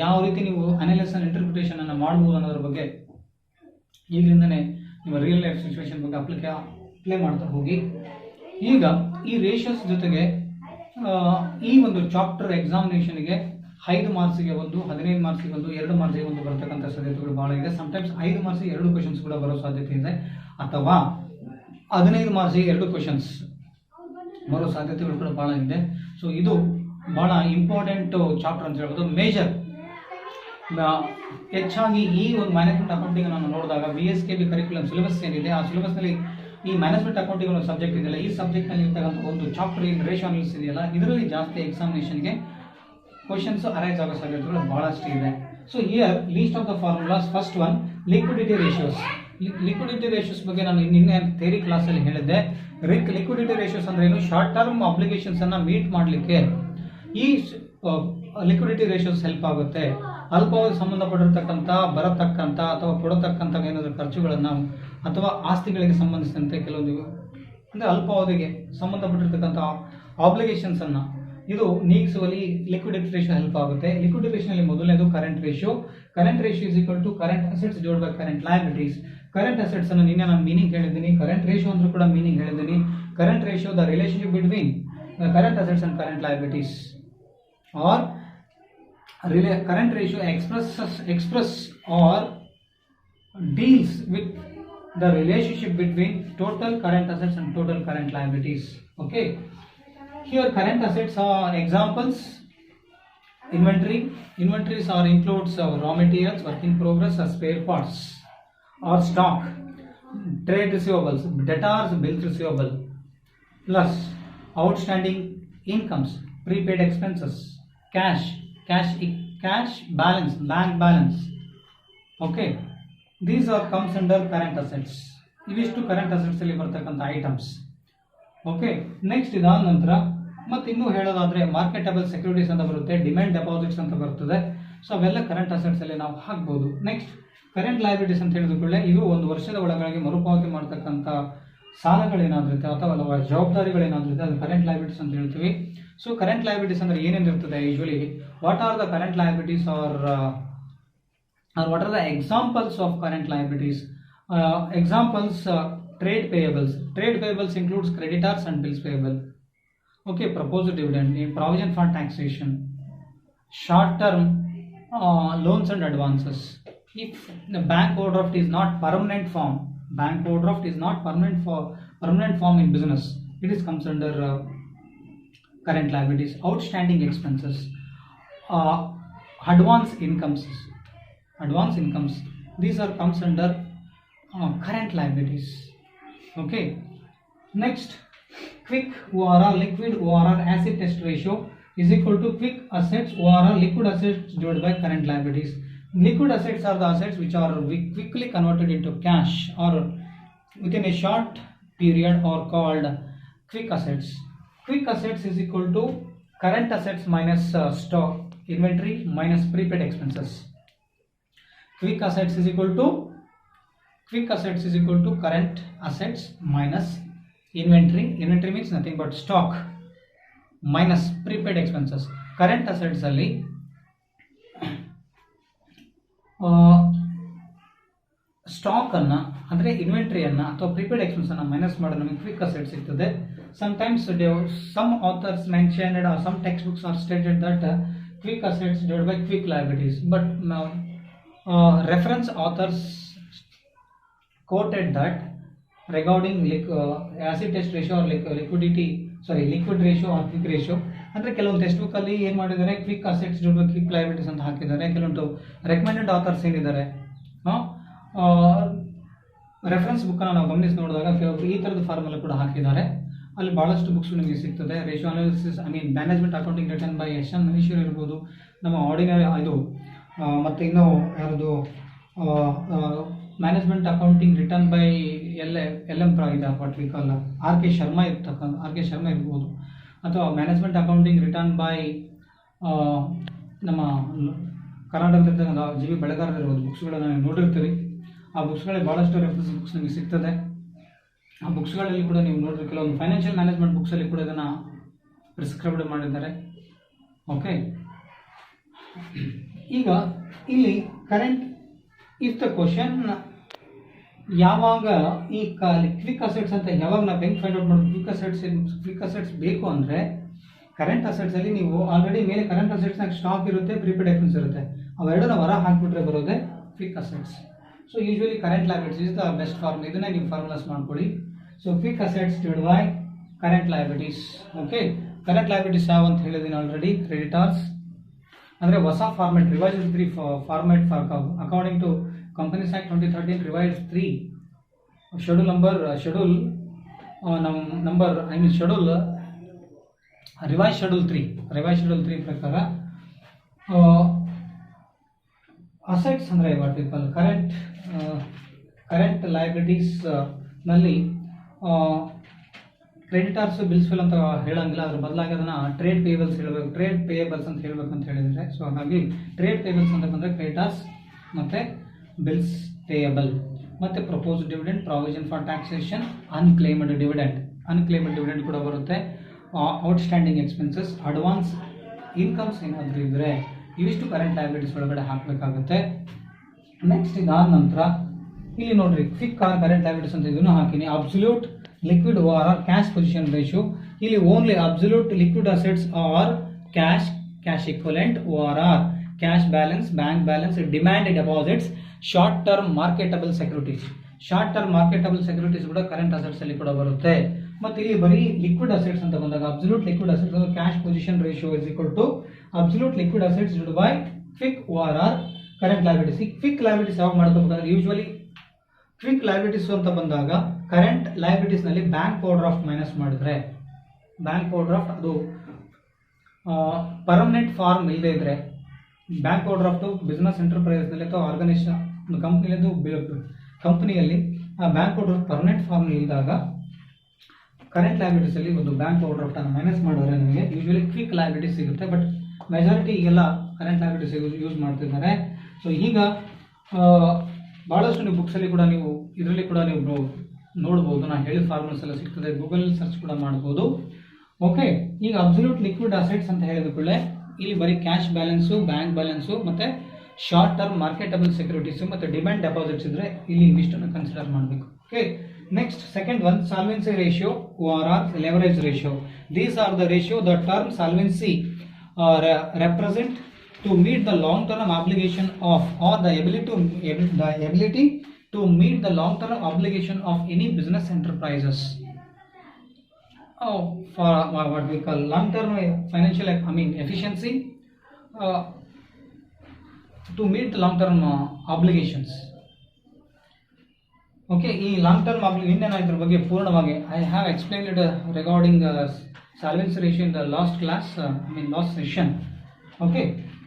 ಯಾವ ರೀತಿ ನೀವು ಅನಾಲಿಸಿಸ್ ಅಂಡ್ ಇಂಟರ್ಪ್ರಿಟೇಷನ್ ಅನ್ನು ಮಾಡ್ಬೋದು ಅನ್ನೋದ್ರ ಬಗ್ಗೆ ಈಗಲಿಂದನೇ ನಿಮ್ಮ ರಿಯಲ್ ಲೈಫ್ ಸಿಚುವೇಶನ್ ಬಗ್ಗೆ ಅಪ್ಲೈ ಮಾಡ್ತಾ ಹೋಗಿ. ಈಗ ಈ ರೇಷಿಯೋಸ್ ಜೊತೆಗೆ ಈ ಒಂದು ಚಾಪ್ಟರ್ ಎಕ್ಸಾಮಿನೇಷನ್ಗೆ 5 ಮಾರ್ಕ್ಸ್ಗೆ ಒಂದು, 15 ಮಾರ್ಕ್ಸ್ಗೆ ಒಂದು, 2 ಮಾರ್ಕ್ಸ್ಗೆ ಒಂದು ಬರ್ತಕ್ಕಂಥ ಸಾಧ್ಯತೆಗಳು ಬಹಳ ಇದೆ. ಸಮಟೈಮ್ಸ್ 5 ಮಾರ್ಕ್ಸ್ಗೆ 2 ಕ್ವಶನ್ಸ್ ಕೂಡ ಬರೋ ಸಾಧ್ಯತೆ ಇದೆ, ಅಥವಾ 15 ಮಾರ್ಕ್ಸ್ಗೆ 2 ಕ್ವಶನ್ಸ್ ಬರೋ ಸಾಧ್ಯತೆಗಳು ಕೂಡ ಬಹಳ ಇದೆ. ಸೊ ಇದು ಬಹಳ ಇಂಪಾರ್ಟೆಂಟ್ ಚಾಪ್ಟರ್ ಅಂತ ಹೇಳ್ಬೋದು. ಮೇಜರ್ ಹೆಚ್ಚಾಗಿ ಈ ಒಂದು ಮ್ಯಾನೇಜ್ಮೆಂಟ್ ಅಕೌಂಟಿಂಗ್ ನಾನು ನೋಡಿದಾಗ BSKB ಕರಿಕ್ಯುಲಮ್ ಸಿಲೆಬಸ್ ಏನಿದೆ, ಆ ಸಿಲೆಬಸ್ನಲ್ಲಿ ಈ ಮ್ಯಾನೇಜ್ಮೆಂಟ್ ಅಕೌಂಟಿಂಗ್ ಒಂದು ಸಬ್ಜೆಕ್ಟ್ ಇದೆಯಲ್ಲ, ಈ ಸಬ್ಜೆಕ್ಟ್ನಲ್ಲಿ ಇರ್ತಕ್ಕಂಥ ಒಂದು ಚಾಪ್ಟರ್ ಏನು ರೇಷಿಯೋ ಅನಾಲಿಸಿಸ್ ಇದೆಯಲ್ಲ, ಇದರಲ್ಲಿ ಜಾಸ್ತಿ ಎಕ್ಸಾಮಿನೇಷನ್ಗೆ ಕ್ವಶನ್ಸ್ ಅರೈಸ್ ಆಗೋ ಸಾಧ್ಯತೆಗಳು ಬಹಳಷ್ಟು ಇದೆ. So here list of the formulas. First one, liquidity ratios. Liquidity ratios ಬಗ್ಗೆ ನಾನು ನಿನ್ನೆ ಥಿಯರಿ ಕ್ಲಾಸಲ್ಲಿ ಹೇಳಿದ್ದೆ. ಲಿಕ್ವಿಡಿಟಿ ರೇಷಿಯೋಸ್ ಅಂದ್ರೆ ಏನು, ಶಾರ್ಟ್ ಟರ್ಮ್ ಅಬ್ಲಿಗೇಷನ್ಸ್ ಅನ್ನ ಮೀಟ್ ಮಾಡಲಿಕ್ಕೆ ಈ ಲಿಕ್ವಿಡಿಟಿ ರೇಷಿಯೋಸ್ ಹೆಲ್ಪ್ ಆಗುತ್ತೆ. ಅಲ್ಪಾವಧಿ ಸಂಬಂಧಪಟ್ಟಿರ್ತಕ್ಕಂಥ ಬರತಕ್ಕಂಥ ಅಥವಾ ಕೊಡತಕ್ಕಂಥ ಏನಾದರೂ ಖರ್ಚುಗಳನ್ನು ಅಥವಾ ಆಸ್ತಿಗಳಿಗೆ ಸಂಬಂಧಿಸಿದಂತೆ ಕೆಲವೊಂದು ಅಂದರೆ ಅಲ್ಪಾವಧಿಗೆ ಸಂಬಂಧಪಟ್ಟಿರ್ತಕ್ಕಂಥ ಆಬ್ಲಿಗೇಷನ್ಸ್ ಅನ್ನ ಇದು ನೀಗಿಸುವಲ್ಲಿ ಲಿಕ್ವಿಡಿಟಿ ರೇಷಿಯೋ ಹೆಲ್ಪ್ ಆಗುತ್ತೆ. ಲಿಕ್ವಿಡಿಟಿ ರೇಷಿಯೋನಲ್ಲಿ ಮೊದಲನೇದು current ratio. Current ratio is equal to current assets divide by current liabilities. Current assets ಅನ್ನು ನಿನ್ನೆ ನಾನು ಮೀನಿಂಗ್ ಹೇಳಿದ್ದೀನಿ, ಕರೆಂಟ್ ರೇಷಿಯೋ ಅಂದ್ರೂ ಕೂಡ ಮೀನಿಂಗ್ ಹೇಳಿದ್ದೀನಿ. Current ratio the relationship between current assets and current liabilities, or current ratio express or deals with the relationship between total current assets and total current liabilities. Okay, here current assets are examples: inventories are includes raw materials, work in progress, or spare parts or stock, trade receivables, debtors, bills receivable, plus outstanding incomes, prepaid expenses, cash balance, bank balance. Okay, these are comes under current assets. ಇವಿಷ್ಟು current assets ಅಲ್ಲಿ ಬರ್ತಕ್ಕಂಥ items. Okay, next ಇದಾದ ನಂತರ ಮತ್ತೆ ಇನ್ನೂ ಹೇಳೋದಾದ್ರೆ marketable securities ಅಂತ ಬರುತ್ತೆ, ಡಿಮ್ಯಾಂಡ್ ಡೆಪಾಸಿಟ್ಸ್ ಅಂತ ಬರ್ತದೆ. ಸೊ ಅವೆಲ್ಲ ಕರೆಂಟ್ ಅಸೆಟ್ಸ್ ಅಲ್ಲಿ ನಾವು ಹಾಕ್ಬೋದು. ನೆಕ್ಸ್ಟ್ ಕರೆಂಟ್ ಲಯಬಿಲಿಟೀಸ್ ಅಂತ ಹೇಳಿದ್ರೆ ಇದು ಒಂದು ವರ್ಷದ ಒಳಗಾಗಿ ಮರುಪಾವತಿ ಮಾಡ್ತಕ್ಕಂಥ ಸಾಲಗಳೇನಾದ್ರುತ್ತೆ ಅಥವಾ ಜವಾಬ್ದಾರಿಗಳೇನಾದ್ರುತ್ತೆ ಅದು ಕರೆಂಟ್ ಲಯಬಿಲಿಟೀಸ್ ಅಂತ ಹೇಳ್ತೀವಿ. ಸೊ ಕರೆಂಟ್ ಲಯಬಿಲಿಟೀಸ್ ಅಂದ್ರೆ ಏನೇನಿರ್ತದೆ, usually what are the current liabilities are what are the examples of current liabilities? Examples: trade payables includes creditors and bills payable. Okay, proposed dividend, provision for taxation, short term loans and advances. If the bank overdraft is not permanent form in business, it is comes under current liabilities. Outstanding expenses, advance incomes, these are comes under current liabilities. Okay, next quick ORR, liquid ORR acid test ratio is equal to quick assets ORR liquid assets divided by current liabilities. Liquid assets are the assets which are quickly converted into cash or within a short period or called quick assets. Quick assets is equal to current assets minus stock inventory minus prepaid expenses. Quick assets is equal to current assets minus inventory means nothing but stock minus prepaid expenses. Current assets ಅಲ್ಲಿ stock ಅನ್ನ ಅಂದ್ರೆ inventory ಅನ್ನ ಅಥವಾ prepaid expense ಅನ್ನ minus ಮಾಡಿದ್ರೆ ನಮಗೆ quick assets ಸಿಗ್ತದೆ. Sometimes some authors mentioned or some textbooks are stated that quick assets divided by quick liabilities, but reference authors quoted that regarding acid test ratio or liquid ratio or quick ratio. ಅಂದರೆ ಕೆಲವೊಂದು textbook ಅಲ್ಲಿ ಏನು ಮಾಡಿದ್ದಾರೆ, quick assets divide quick liabilities ಅಂತ ಹಾಕಿದ್ದಾರೆ. ಕೆಲವೊಂದು recommended author's ಏನಿದ್ದಾರೆ reference book ನಾವು ಗಮನಿಸಿ ನೋಡಿದಾಗ ಈ ಥರದ ಫಾರ್ಮುಲಾ ಕೂಡ ಹಾಕಿದ್ದಾರೆ. ಅಲ್ಲಿ ಬಹಳಷ್ಟು ಬುಕ್ಸ್ ನಿಮಗೆ ಸಿಗ್ತದೆ. Ratio analysis management accounting written by S N Maheshwari ಇರ್ಬೋದು, ನಮ್ಮ ಆರ್ಡಿನರಿ ಇದು ಮತ್ತು ಇನ್ನೂ ಯಾವುದು management accounting written by L M what we call R K Sharma ಇರ್ಬೋದು, ಅಥವಾ ಮ್ಯಾನೇಜ್ಮೆಂಟ್ ಅಕೌಂಟಿಂಗ್ ರಿಟರ್ನ್ ಬೈ ನಮ್ಮ ಕರ್ನಾಟಕದ ಜಿ ವಿ ಬೆಳಗಾರರು ಇರ್ಬೋದು. ಬುಕ್ಸ್ಗಳನ್ನು ನೀವು ನೋಡಿರ್ತೀರಿ. ಆ ಬುಕ್ಸ್ಗಳಲ್ಲಿ ಭಾಳಷ್ಟು ರೆಫರೆನ್ಸ್ ಬುಕ್ಸ್ ನಿಮಗೆ ಸಿಗ್ತದೆ. ಆ ಬುಕ್ಸ್ಗಳಲ್ಲಿ ಕೂಡ ನೀವು ನೋಡಿದ್ರೆ ಕೆಲವೊಂದು ಫೈನಾನ್ಷಿಯಲ್ ಮ್ಯಾನೇಜ್ಮೆಂಟ್ ಬುಕ್ಸಲ್ಲಿ ಕೂಡ ಇದನ್ನು ಪ್ರಿಸ್ಕ್ರೈಬ್ಡ್ ಮಾಡಿದ್ದಾರೆ. ಓಕೆ, ಈಗ ಇಲ್ಲಿ ಕರೆಂಟ್ ಇಫ್ ದ ಕ್ವಶನ್ ಯಾವಾಗ ಈ ಕ್ವಿಕ್ ಅಸೆಟ್ಸ್ ಅಂತ ಯಾವಾಗ ನಾವು ಹೆಂಗೆ ಫೈಂಡ್ ಔಟ್ ಮಾಡೋದು, ಕ್ವಿಕ್ ಅಸೆಟ್ಸ್ ಬೇಕು ಅಂದರೆ ಕರೆಂಟ್ ಅಸೆಟ್ಸ್ ಅಲ್ಲಿ ನೀವು ಆಲ್ರೆಡಿ ಮೇಲೆ ಕರೆಂಟ್ ಅಸೆಟ್ಸ್ನಾಗ ಸ್ಟಾಕ್ ಇರುತ್ತೆ, ಪ್ರಿಪೇಡ್ ಎಕ್ಸ್ಪೆನ್ಸ್ ಇರುತ್ತೆ, ಅವೆರಡನ್ನ ಹೊರ ಹಾಕಿಬಿಟ್ರೆ ಬರೋದೇ quick assets. So usually current liabilities is the best form. ಇದನ್ನ ನೀವು ಫಾರ್ಮುಲಾಸ್ ಮಾಡ್ಕೊಳ್ಳಿ. So quick assets divided by current liabilities. Okay, current liabilities ಯಾವ ಅಂತ ಹೇಳಿದ್ದೀನಿ ಆಲ್ರೆಡಿ. ಕ್ರೆಡಿಟಾರ್ಸ್ ಅಂದರೆ ಹೊಸ format, revised 3 format according to companies act 2013 revised 3 schedule revise schedule 3 ಪ್ರಕಾರ assets ಅಂದರೆ what we call current liabilities ನಲ್ಲಿ ಕ್ರೆಡಿಟರ್ಸ್ ಬಿಲ್ಸ್ ಫಿಲ್ ಅಂತ ಹೇಳಂಗಿಲ್ಲ, ಅದ್ರ ಬದಲಾಗಿ ಅದನ್ನ ಟ್ರೇಡ್ ಪೇಬಲ್ಸ್ ಹೇಳಬೇಕು, ಟ್ರೇಡ್ ಪೇಯಬಲ್ಸ್ ಅಂತ ಹೇಳಬೇಕು ಅಂತ ಹೇಳಿದ್ರೆ. ಸೊ ಹಾಗಾಗಿ ಟ್ರೇಡ್ ಪೇಬಲ್ಸ್ ಅಂತ ಬಂದರೆ ಕ್ರೆಡಿಟರ್ಸ್ ಮತ್ತೆ ಬಿಲ್ಸ್ ಪೇಯಬಲ್, ಮತ್ತೆ propose dividend, provision for taxation, unclaimed dividend ಕೂಡ ಬರುತ್ತೆ, ಔಟ್ಸ್ಟ್ಯಾಂಡಿಂಗ್ ಎಕ್ಸ್ಪೆನ್ಸಸ್, ಅಡ್ವಾನ್ಸ್ ಇನ್ಕಮ್ಸ್ ಏನಾದರೂ ಇದ್ದರೆ ಇವಿಷ್ಟು ಕರೆಂಟ್ ಲಯಬಿಲಿಟೀಸ್ ಒಳಗಡೆ ಹಾಕಬೇಕಾಗುತ್ತೆ. ನೆಕ್ಸ್ಟ್ ಇದಾದ ನಂತರ ಇಲ್ಲಿ ನೋಡ್ರಿ ಕ್ವಿಕ್ ಕರೆಂಟ್ ಲಯಬಿಲಿಟೀಸ್ ಅಂತ ಇದನ್ನು ಹಾಕಿನಿ. Absolute liquid or cash position ratio, ಇಲ್ಲಿ only absolute liquid assets or cash equivalent, ORR cash balance, bank balance, demand deposits, short term marketable securities. Short term marketable securities ಕೂಡ current assets ಅಲ್ಲಿ ಕೂಡ ಬರುತ್ತೆ. ಮತ್ತೆ ಇಲ್ಲಿ ಬರೀ ಲಿಕ್ವಿಡ್ ಅಸೆಟ್ಸ್ ಅಂತ ಬಂದಾಗ absolute liquid assets cash position ratio is equal to absolute liquid assets divided by quick ORR current liabilities. ಈ ಕ್ವಿಕ್ ಲಯಬಿಲಿಟೀಸ್ ಯಾವಾಗ ಮಾಡ್ಕೋಬೇಕಾದ್ರೆ ಯೂಶುವಲಿ ಕ್ವಿಕ್ ಲಯಬಿಲಿಟೀಸ್ ಅಂತ ಬಂದಾಗ ಕರೆಂಟ್ ಲಯಬಿಲಿಟೀಸ್ ನಲ್ಲಿ ಬ್ಯಾಂಕ್ ಓವರ್ ಡ್ರಾಫ್ಟ್ ಮೈನಸ್ ಮಾಡಿದ್ರೆ, bank overdraft ಅದು permanent form ಇಲ್ಲದೆ ಇದ್ರೆ, bank overdraft business enterprise ನಲ್ಲಿ ಅಥವಾ ಆರ್ಗನೈಸೇಷನ್ ಕಂಪನಿಯಲ್ಲಿ ಆ bank overdraft permanent form ಇಲ್ಲದಾಗ ಕರೆಂಟ್ ಲಯಬಿಲಿಟೀಸ್ ಅಲ್ಲಿ ಒಂದು ಬ್ಯಾಂಕ್ ಓವರ್ ಡ್ರಾಫ್ಟ್ ಅನ್ನು ಮೈನಸ್ ಮಾಡಿದ್ರೆ ನಮಗೆ ಯೂಶುವಲಿ ಕ್ವಿಕ್ ಲಯಬಿಲಿಟೀಸ್ ಸಿಗುತ್ತೆ. ಬಟ್ ಮೆಜಾರಿಟಿ ಈಗೆಲ್ಲ ಕರೆಂಟ್ ಲಯಬಿಲಿಟೀಸ್ ಯೂಸ್ ಮಾಡ್ತಿದ್ದಾರೆ. ಸೊ ಈಗ ಬಹಳಷ್ಟು ನೀವು ಬುಕ್ಸಲ್ಲಿ ಕೂಡ ನೀವು ಇದರಲ್ಲಿ ಕೂಡ ನೀವು ನೋಡ್ಬೋದು, ನಾನು ಹೇಳಿದ ಫಾರ್ಮುಲಾಸ್ ಎಲ್ಲ ಸಿಗ್ತದೆ, ಗೂಗಲ್ ಸರ್ಚ್ ಕೂಡ ಮಾಡ್ಬೋದು. ಓಕೆ, ಈಗ ಅಬ್ಸಲ್ಯೂಟ್ ಲಿಕ್ವಿಡ್ ಅಸೆಟ್ಸ್ ಅಂತ ಹೇಳಿದ ಕೂಡಲೇ ಇಲ್ಲಿ ಬರೀ ಕ್ಯಾಶ್ ಬ್ಯಾಲೆನ್ಸು, ಬ್ಯಾಂಕ್ ಬ್ಯಾಲೆನ್ಸು, ಮತ್ತೆ ಶಾರ್ಟ್ ಟರ್ಮ್ ಮಾರ್ಕೆಟಬಲ್ ಸೆಕ್ಯೂರಿಟೀಸು ಮತ್ತು ಡಿಮ್ಯಾಂಡ್ ಡೆಪಾಸಿಟ್ಸ್ ಇದ್ರೆ ಇಲ್ಲಿ ಇಷ್ಟನ್ನು ಕನ್ಸಿಡರ್ ಮಾಡಬೇಕು. Okay, next second one solvency ratio, ORR leverage ratio. These are the ratio the term solvency represent to meet the long-term obligation of or the ability to meet the long-term obligation of any business enterprises. For what we call long-term financial, efficiency to meet the long-term obligations. Okay, ಈ long-term obligation ಇದ್ರ ಬಗ್ಗೆ ಪೂರ್ಣವಾಗಿ I have explained it regarding solvency ratio in the last class, last session. Okay,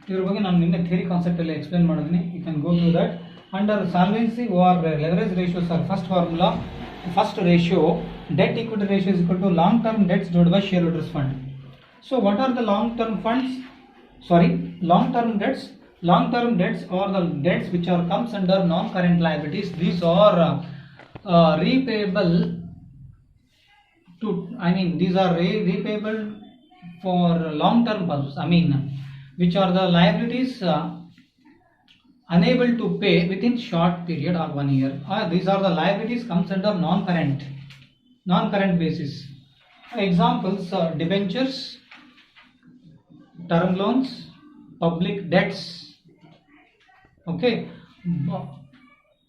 ಇದ್ರ ಬಗ್ಗೆ ನಾನು ನಿನ್ನೆ theory concept ಅಲ್ಲಿ explain ಮಾಡಿದ್ದೀನಿ. You can go through that. Under solvency or leverage ratios are first formula, first ratio, debt equity ratio is equal to long term debts divided by shareholders fund. So what are the long term funds? Long term debts. Long term debts are the debts which are comes under non current liabilities. These are repayable to, these are repayable for long term purposes. Which are the liabilities unable to pay within short period or 1 year. These are the liabilities comes under non-current basis. Examples: debentures, term loans, public debts. Okay,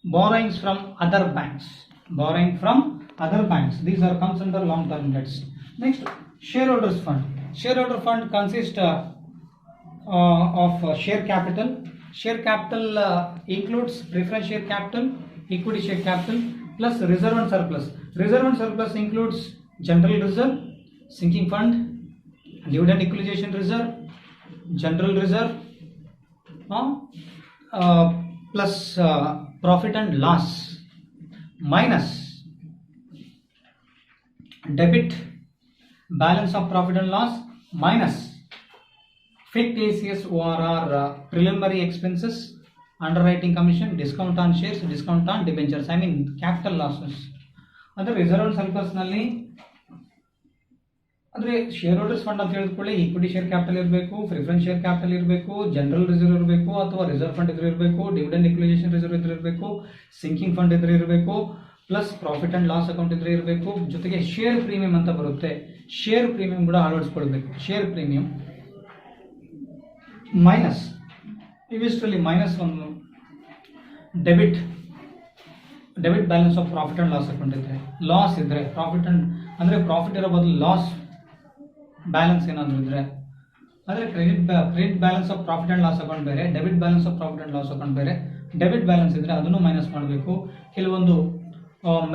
borrowings from other banks. These are comes under long-term debts. Next, shareholders fund. Shareholder fund consists of share capital. Share capital includes preference share capital, equity share capital, plus reserve and surplus. Reserve and surplus includes general reserve, sinking fund, dividend equalization reserve, general reserve, plus profit and loss, minus debit balance of profit and loss, minus fixed ACS ORR preliminary expenses, underwriting commission, discount on shares, discount on debentures, capital losses. ಅಂದರೆ reserve and surplus ನಲ್ಲಿ ಅಂದರೆ shareholders fund ಅಂತ ಹೇಳಿದ್ಕೊಳ್ಳಿ equity share capital ಇರಬೇಕು, preference share capital ಇರಬೇಕು, general reserve ಇರಬೇಕು ಅಥವಾ reserve fund ಇದ್ರೆ ಇರಬೇಕು, ಡಿವಿಡೆಂಡ್ ಇಕ್ವಿಲೈಸೇಷನ್ ರಿಸರ್ವ್ ಇದ್ರೆ ಇರಬೇಕು, ಸಿಂಕಿಂಗ್ ಫಂಡ್ ಇದ್ರೆ ಇರಬೇಕು, plus profit and loss account ಇದ್ರೆ ಇರಬೇಕು, ಜೊತೆಗೆ ಶೇರ್ ಪ್ರೀಮಿಯಂ ಅಂತ ಬರುತ್ತೆ, ಶೇರ್ ಪ್ರೀಮಿಯಂ ಕೂಡ ಅಳವಡಿಸ್ಕೊಳ್ಬೇಕು. ಶೇರ್ ಪ್ರೀಮಿಯಂ ಮೈನಸ್ ಇವಿಷ್ಟರಲ್ಲಿ ಮೈನಸ್ ಒಂದು debit balance of profit and loss account ಇದ್ರೆ, ಲಾಸ್ ಇದ್ರೆ ಪ್ರಾಫಿಟ್ ಅಂಡ್ ಅಂದರೆ ಪ್ರಾಫಿಟ್ ಇರೋ ಬದಲು ಲಾಸ್ ಬ್ಯಾಲೆನ್ಸ್ ಏನಾದರೂ ಇದ್ರೆ ಅಂದರೆ credit balance of profit and loss account ಬೇರೆ, debit balance of profit and loss account ಬೇರೆ. ಡೆಬಿಟ್ ಬ್ಯಾಲೆನ್ಸ್ ಇದ್ರೆ ಅದನ್ನು ಮೈನಸ್ ಮಾಡಬೇಕು. ಕೆಲವೊಂದು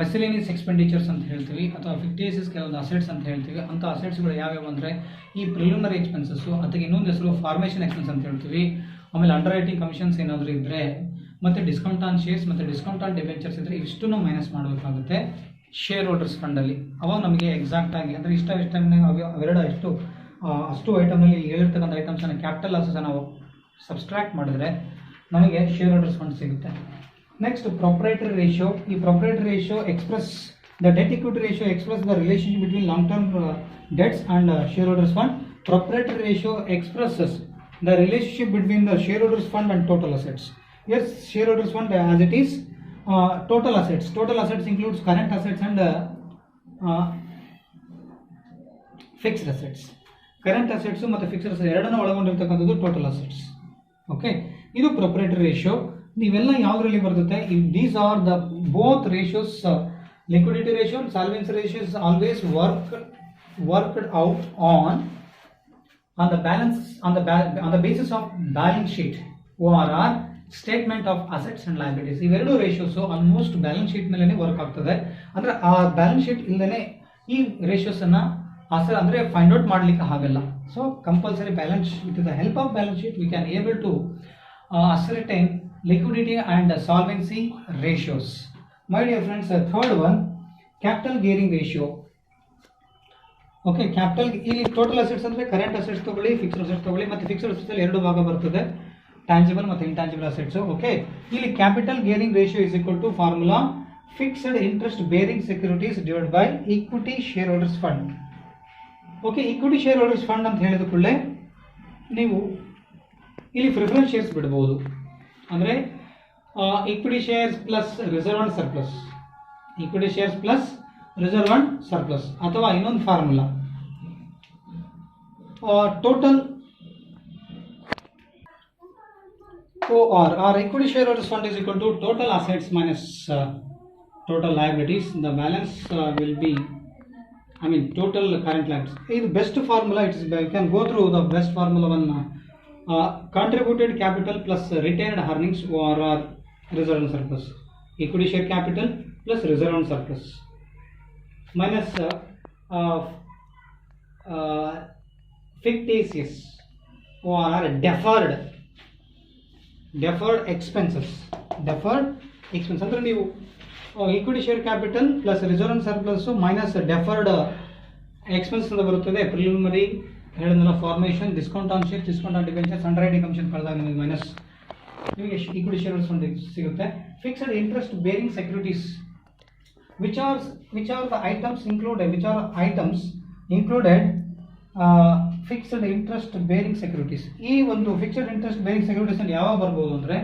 ಮೆಸಲೇನಿಯಸ್ ಎಕ್ಸ್ಪೆಂಡಿಚರ್ಸ್ ಅಂತ ಹೇಳ್ತೀವಿ ಅಥವಾ ಫಿಕ್ಟಿಷಿಯಸ್ ಕೆಲವೊಂದು ಅಸೆಟ್ಸ್ ಅಂತ ಹೇಳ್ತೀವಿ. ಅಂಥ ಅಸೆಟ್ಸ್ಗಳು ಯಾವ್ಯಾವ ಅಂದರೆ ಈ ಪ್ರಿಲಿಮಿನರಿ ಎಕ್ಸ್ಪೆನ್ಸಸ್ಸು, ಅದಕ್ಕೆ ಇನ್ನೊಂದು ಹೆಸರು ಫಾರ್ಮೇಷನ್ ಎಕ್ಸ್ಪೆನ್ಸ್ ಅಂತ ಹೇಳ್ತೀವಿ. ಆಮೇಲೆ ಅಂಡರ್ ರೈಟಿಂಗ್ ಕಮಿಷನ್ಸ್ ಏನಾದರೂ ಇದ್ದರೆ ಮತ್ತು ಡಿಸ್ಕೌಂಟ್ ಆನ್ ಶೇರ್ಸ್ ಮತ್ತು ಡಿಸ್ಕೌಂಟ್ ಆನ್ ಡಿಬೆಂಚರ್ಸ್ ಇದ್ದರೆ ಇಷ್ಟನ್ನು ಮೈನಸ್ ಮಾಡಬೇಕಾಗುತ್ತೆ ಶೇರ್ ಹೋಲ್ಡರ್ಸ್ ಫಂಡಲ್ಲಿ. ಅವಾಗ ನಮಗೆ ಎಕ್ಸಾಕ್ಟಾಗಿ ಅಂದರೆ ಅವೆರಡು ಅಷ್ಟು ಐಟಮ್ನಲ್ಲಿ ಹೇಳಿರ್ತಕ್ಕಂಥ ಐಟಮ್ಸನ್ನು ಕ್ಯಾಪಿಟಲ್ ಲಾಸಸ್ ನಾವು ಸಬ್ಸ್ಟ್ರಾಕ್ಟ್ ಮಾಡಿದ್ರೆ ನಮಗೆ ಶೇರ್ ಹೋಲ್ಡರ್ಸ್ ಫಂಡ್ ಸಿಗುತ್ತೆ. Next proprietary ratio. ಈ proprietary ratio express the debt equity ratio express the relationship between long term debts and shareholders fund. Proprietary ratio expresses the relationship between the shareholders fund and total assets. Yes, shareholders fund as it is total assets. Total assets includes current assets and fixed assets. Current assets ಮತ್ತು fixed assets ಎರಡನ್ನು ಒಳಗೊಂಡಿರ್ತಕ್ಕಂಥದ್ದು total assets. Okay, ಇದು proprietary ratio. ನೀವೆಲ್ಲ ಯಾವುದರಲ್ಲಿ ಬರ್ತದೆ? These are the both ratios. Liquidity ratio and solvency ratio is always worked out on the balance on the basis of balance sheet ORR, statement of assets and liabilities. ಇವೆರಡು ratios almost balance sheet ಮೇಲೆನೇ work ಆಗ್ತದೆ. ಅಂದ್ರೆ ಆ balance sheet ಇಲ್ಲದೇ ಈ ratios ಅನ್ನ ಅಂದ್ರೆ find out ಮಾಡ್ಲಿಕ್ಕೆ ಆಗಲ್ಲ. So compulsory balance with the help of balance sheet we can able to ascertain liquidity and solvency ratios. My dear friends, the third one, capital gearing ratio. Okay, capital ಇಲ್ಲಿ total assets ಅಂದ್ರೆ current assets ತಗೊಳ್ಳಿ, fixed assets ತಗೊಳ್ಳಿ. ಮತ್ತೆ fixed assets ಅಲ್ಲಿ ಎರಡು ಭಾಗ ಬರ್ತದೆ, tangible ಮತ್ತು ಇಂಟ್ಯಾಂಜಿಬಲ್ ಅಸೆಟ್ಸ್. ಓಕೆ, ಇಲ್ಲಿ capital gearing ratio is equal to formula fixed interest bearing securities divide by equity shareholders fund. Okay, equity shareholders fund ಅಂತ ಹೇಳಿದ ಕೂಡಲೇ ನೀವು ಇಲ್ಲಿ ಪ್ರಿಫರೆನ್ಸ್ ಶೇರ್ಸ್ ಬಿಡಬಹುದು. ಅಂದರೆ equity shares plus reserve and surplus, equity shares plus reserve and surplus. ಅಥವಾ ಇನ್ನೊಂದು formula total OR or equity shareholders fund is equal to total assets minus total liabilities. The balance will be, total current liabilities. This best formula, you can go through the best formula one. Contributed capital plus retained earnings or reserve and surplus. Equity share capital plus reserve and surplus minus fictitious or deferred expenses. ಅಂದ್ರೆ ನೀವು equity share capital plus reserve and surplus minus deferred expense ಅಂತ ಬರುತ್ತದೆ. Preliminary ಹೇಳಿದ್ನಲ್ಲ, formation, discount on share, discount on debentures, underwriting commission ಕಳೆದಾಗ ನಿಮಗೆ minus ನಿಮಗೆ equity share fund ಸಿಗುತ್ತೆ. Fixed interest bearing securities which are the items included, fixed interest bearing securities. ಈ ಒಂದು fixed interest bearing securities ಅಲ್ಲಿ ಯಾವಾಗ ಬರ್ಬೋದು ಅಂದರೆ,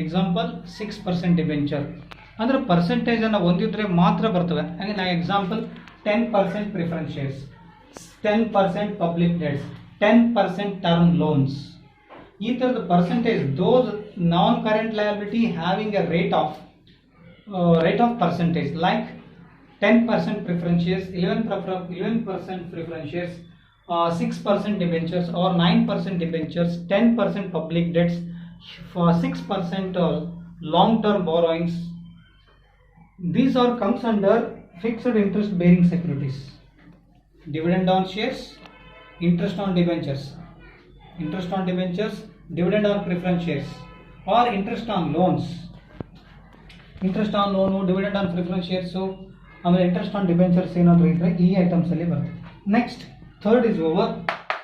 ಎಕ್ಸಾಂಪಲ್ 6% ಡಿಬೆಂಚರ್ ಅಂದರೆ ಪರ್ಸೆಂಟೇಜ್ ಅನ್ನು ಹೊಂದಿದ್ರೆ ಮಾತ್ರ ಬರ್ತವೆ. ಹಾಗೆ ನಾ example 10% preference shares, 10% public debts, 10% term loans. ಈ ಥರದ percentage those non current liability having A rate of percentage like 10% preference shares, 11% preference shares, 6% debentures or 9% debentures, 10% public debts, for 6% long-term borrowings. These all comes under fixed interest bearing securities. Dividend on shares, interest on debentures, dividend on preference shares, or interest on loans. Interest on loan, dividend on preference shares, ಆಮೇಲೆ interest on debentures ಏನಾದರೂ ಇದ್ದರೆ ಈ items ಅಲ್ಲಿ ಬರುತ್ತೆ. Next third is over.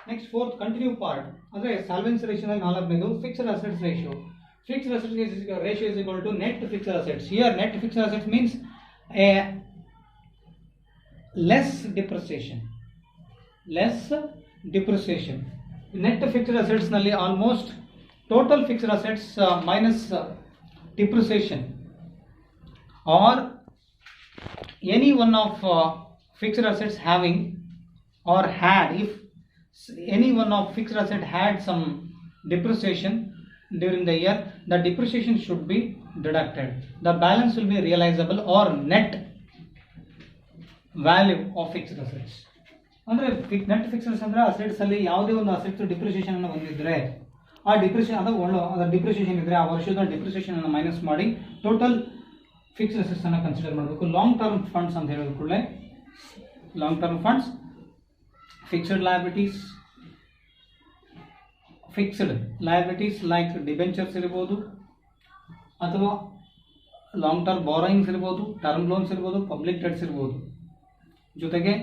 Next fourth continue part ಅಂದರೆ solvency ರೇಷಿಯೋನಲ್ಲಿ 4ನೇದು fixed assets ratio. Fixed assets ratio is equal to net fixed assets. Here net fixed assets means a less depreciation. Net fixed ಅಸೆಟ್ಸ್ನಲ್ಲಿ almost total fixed assets minus depreciation or any one of fixed assets having or had, if any one of fixed asset had some depreciation during the year, the depreciation should be deducted. The balance will be realizable or net value of fixed assets. ಅಂದರೆ net fixed assets ಅಂದರೆ assets ಅಲ್ಲಿ ಯಾವುದೇ ಒಂದು assets depreciation ಅನ್ನು ಹೊಂದಿದ್ರೆ ಆ depreciation ಅದರ depreciation ಇದ್ರೆ ಆ ವರ್ಷದ ಡಿಪ್ರಿಸಿಯೇಷನ್ ಅನ್ನು ಮೈನಸ್ ಮಾಡಿ ಟೋಟಲ್ ಫಿಕ್ಸ್ಡ್ ಅಸೆಟ್ಸ್ ಅನ್ನು ಕನ್ಸಿಡರ್ ಮಾಡಬೇಕು. ಲಾಂಗ್ ಟರ್ಮ್ ಫಂಡ್ಸ್ ಅಂತ ಹೇಳಿದ ಕೂಡಲೇ long term funds, fixed liabilities like debentures ಇರ್ಬೋದು, ಅಥವಾ ಲಾಂಗ್ ಟರ್ಮ್ ಬಾರೋಯಿಂಗ್ಸ್ ಇರ್ಬೋದು, ಟರ್ಮ್ ಲೋನ್ಸ್ ಇರ್ಬೋದು, ಪಬ್ಲಿಕ್ ಡೆಟ್ಸ್ ಇರ್ಬೋದು. ಜೊತೆಗೆ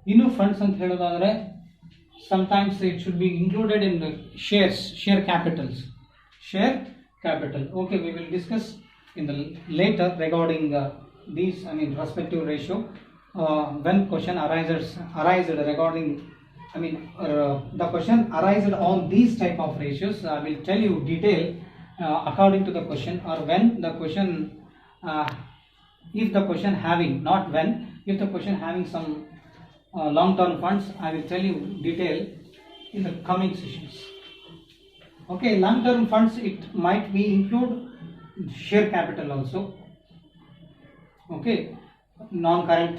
ಇನ್ನು ಫಂಡ್ಸ್ ಅಂತ ಹೇಳೋದಾದರೆ sometimes it should be included in the share capitals. Okay, we will discuss in the later regarding these, respective ratio when question arises regarding, the question arises on these type of ratios. I will tell you detail according to the question, or when the question, if the question having, not when, if the question having some long-term funds, I will tell you detail in the coming sessions. Okay, long-term funds, it might be include share capital also. Okay, non-current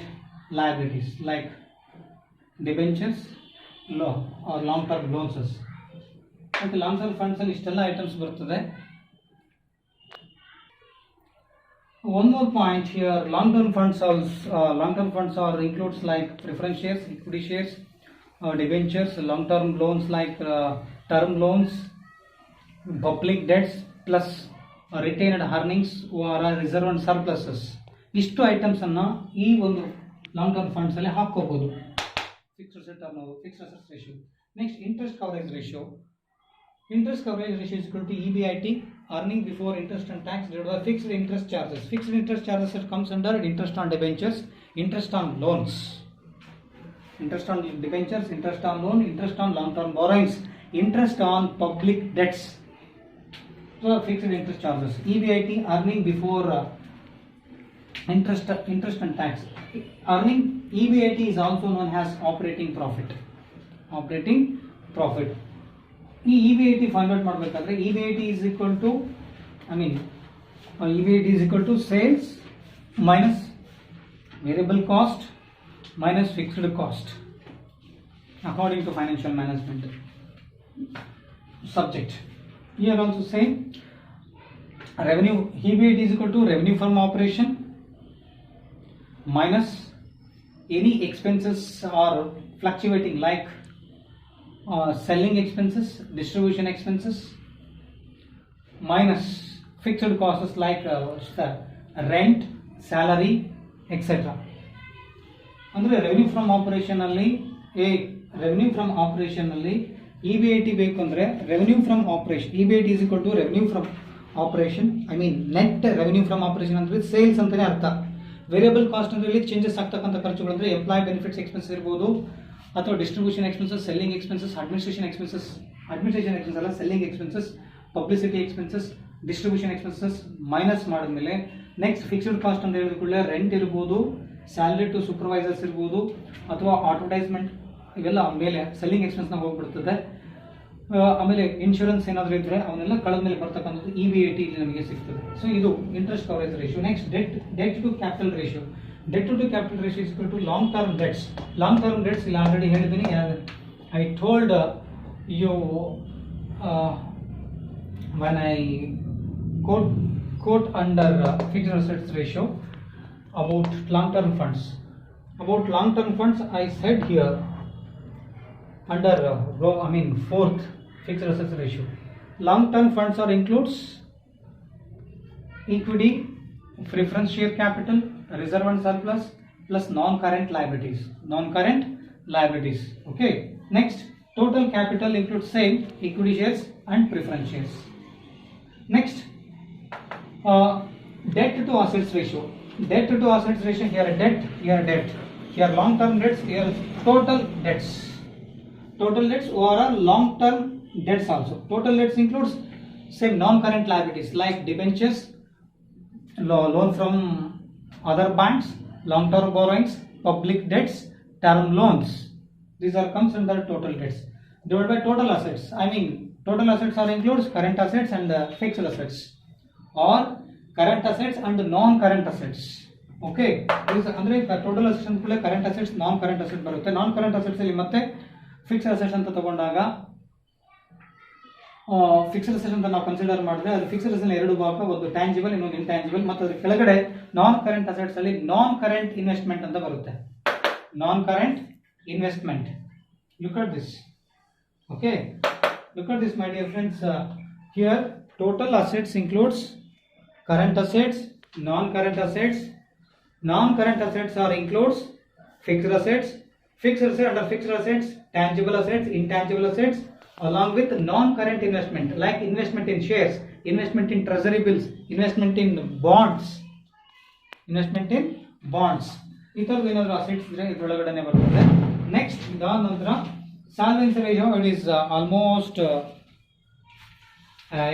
liabilities like debentures or long-term loans. Okay, long-term funds and istella items ಬರ್ತದೆ. One more point here, long-term funds are includes like preference shares, equity shares, debentures, long-term loans like term loans, public debts, plus retained earnings or reserve and surpluses. ಇಷ್ಟು items ಅನ್ನ ಈ ಒಂದು long term funds ಅಲ್ಲಿ ಹಾಕೋಬಹುದು. Fixed asset turnover, fixed assets ratio. Next interest coverage ratio. Interest coverage ratio is equal to EBIT, earning before interest and tax, divided by fixed interest charges. Fixed interest charges that comes under interest on debentures, interest on loans, interest on debentures, interest on loan, interest on long-term borrowings, interest on public debts. So fixed interest charges. EBIT, earning before interest and tax. Earning EBIT is also known as operating profit. ಈ EBIT find out ಮಾಡಬೇಕಾದ್ರೆ EBIT is equal to sales minus variable cost minus fixed cost according to financial management subject. Here also same, revenue, EBIT is equal to revenue from operation minus any expenses are fluctuating like selling expenses, distribution expenses, minus fixed costs like rent, salary, etc. ಅಂದರೆ revenue from operation ಅಲ್ಲಿ EBIT ಬೇಕು ಅಂದರೆ revenue from operation, EBIT is equal to revenue from operation, net revenue from operation ಅಂದರೆ sales ಅಂತಾನೆ ಅರ್ಥ. Variable cost ಅಂದ್ರೆ ಇಲ್ಲಿ changes ಆಗ್ತಕ್ಕಂಥ ಖರ್ಚುಗಳು ಅಂದರೆ ಎಂಪ್ಲಾಯ್ ಬೆನಿಫಿಟ್ಸ್ ಎಕ್ಸ್ಪೆನ್ಸ್ ಇರ್ಬೋದು, ಅಥವಾ distribution expenses, selling expenses, administration expenses ಅಲ್ಲ, selling expenses, publicity expenses, distribution expenses minus ಮಾಡಿದ್ಮೇಲೆ ನೆಕ್ಸ್ಟ್ ಫಿಕ್ಸ್ಡ್ ಕಾಸ್ಟ್ ಅಂತ ಹೇಳಿದ ಕೂಡಲೇ ರೆಂಟ್ ಇರ್ಬೋದು, ಸ್ಯಾಲರಿ ಟು ಸೂಪರ್ವೈಸರ್ಸ್ ಇರ್ಬೋದು, ಅಥವಾ ಅಡ್ವರ್ಟೈಸ್ಮೆಂಟ್, ಇವೆಲ್ಲ ಮೇಲೆ ಸೆಲ್ಲಿಂಗ್ ಎಕ್ಸ್ಪೆನ್ಸ್ನ ಹೋಗ್ಬಿಡ್ತದೆ. ಆಮೇಲೆ ಇನ್ಶೂರೆನ್ಸ್ ಏನಾದರೂ ಇದ್ರೆ ಅವನ್ನೆಲ್ಲ ಕಳೆದ ಮೇಲೆ ಬರ್ತಕ್ಕಂಥದ್ದು EBIT ಇಲ್ಲಿ ನಮಗೆ ಸಿಗ್ತದೆ. ಸೊ ಇದು interest coverage ratio. Next debt to capital ratio. Debt to capital ratio is equal to long-term debts. Long-term debts ಇಲ್ಲಿ already ಹೇಳಿದ್ದೀನಿ. I told you when I quote under fixed assets ratio about long-term funds. About long-term funds, I said here under fourth fixed assets ratio. Long-term funds are includes equity, preference share capital, reserve and surplus, plus non-current liabilities. Okay, next total capital includes same equity shares and preference shares. Next debt to assets ratio. Here debt, here long-term debts, here total debts or long-term debts also. Total debts includes same non-current liabilities like debentures, loan from other banks, long-term borrowings, public debts, term loans. These are comes under total debts. Divided by total assets. Total assets are includes current assets and fixed assets, or current assets and non-current assets. Okay, ಅಂದ್ರೆ total assets ಅಂತ ಕೂಡ current assets, non current asset ಬರುತ್ತೆ. Non current assets ಅಲ್ಲಿ ಮತ್ತೆ fixed assets ಅಂತ ತಗೊಂಡಾಗ fixed asset ಅಂತ ನಾವು ಕನ್ಸಿಡರ್ ಮಾಡಿದ್ರೆ ಅದು ಫಿಕ್ಸ್ಡ್ ಅಸೆಟ್ ಎರಡು ಭಾಗ, ಒಂದು ಟ್ಯಾಂಜಿಬಲ್, ಇನ್ನೊಂದು ಇಂಟ್ಯಾಂಜಿಬಲ್. ಮತ್ತು ಅದ್ರ ಕೆಳಗಡೆ ನಾನ್ ಕರೆಂಟ್ ಅಸೆಟ್ಸ್ ಅಲ್ಲಿ ನಾನ್ ಕರೆಂಟ್ ಇನ್ವೆಸ್ಟ್ಮೆಂಟ್ ಅಂತ ಬರುತ್ತೆ. Non current investment. Look at this. Okay, look at this, my dear friends. Here total assets includes current assets, non-current assets. Non-current assets are includes fixed assets, under fixed assets, tangible assets, intangible assets, along with non-current investment like investment in shares, investment in treasury bills, investment in bonds. ಈ ಥರದ್ದು ಏನಾದರೂ assets ಇದ್ರೆ ಇದರೊಳಗಡೆ ಬರ್ತದೆ. Next ಇದಾದ ನಂತರ solvency ratio, it is almost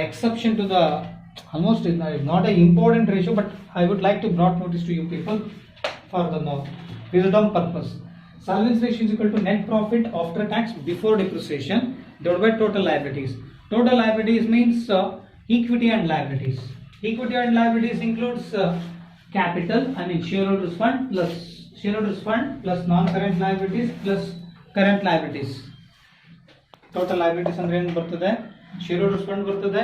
exception to the almost not an important ratio, but I would like to brought notice to you people for the wisdom purpose. Solvency ratio is equal to net profit after tax before depreciation divided by total liabilities. Total liabilities means equity and liabilities. Equity and liabilities includes capital, I mean shareholders fund plus non-current liabilities plus current liabilities. Total liabilities ಅಂದ್ರೆ ಏನು ಬರ್ತದೆ? Shareholders fund ಬರ್ತದೆ,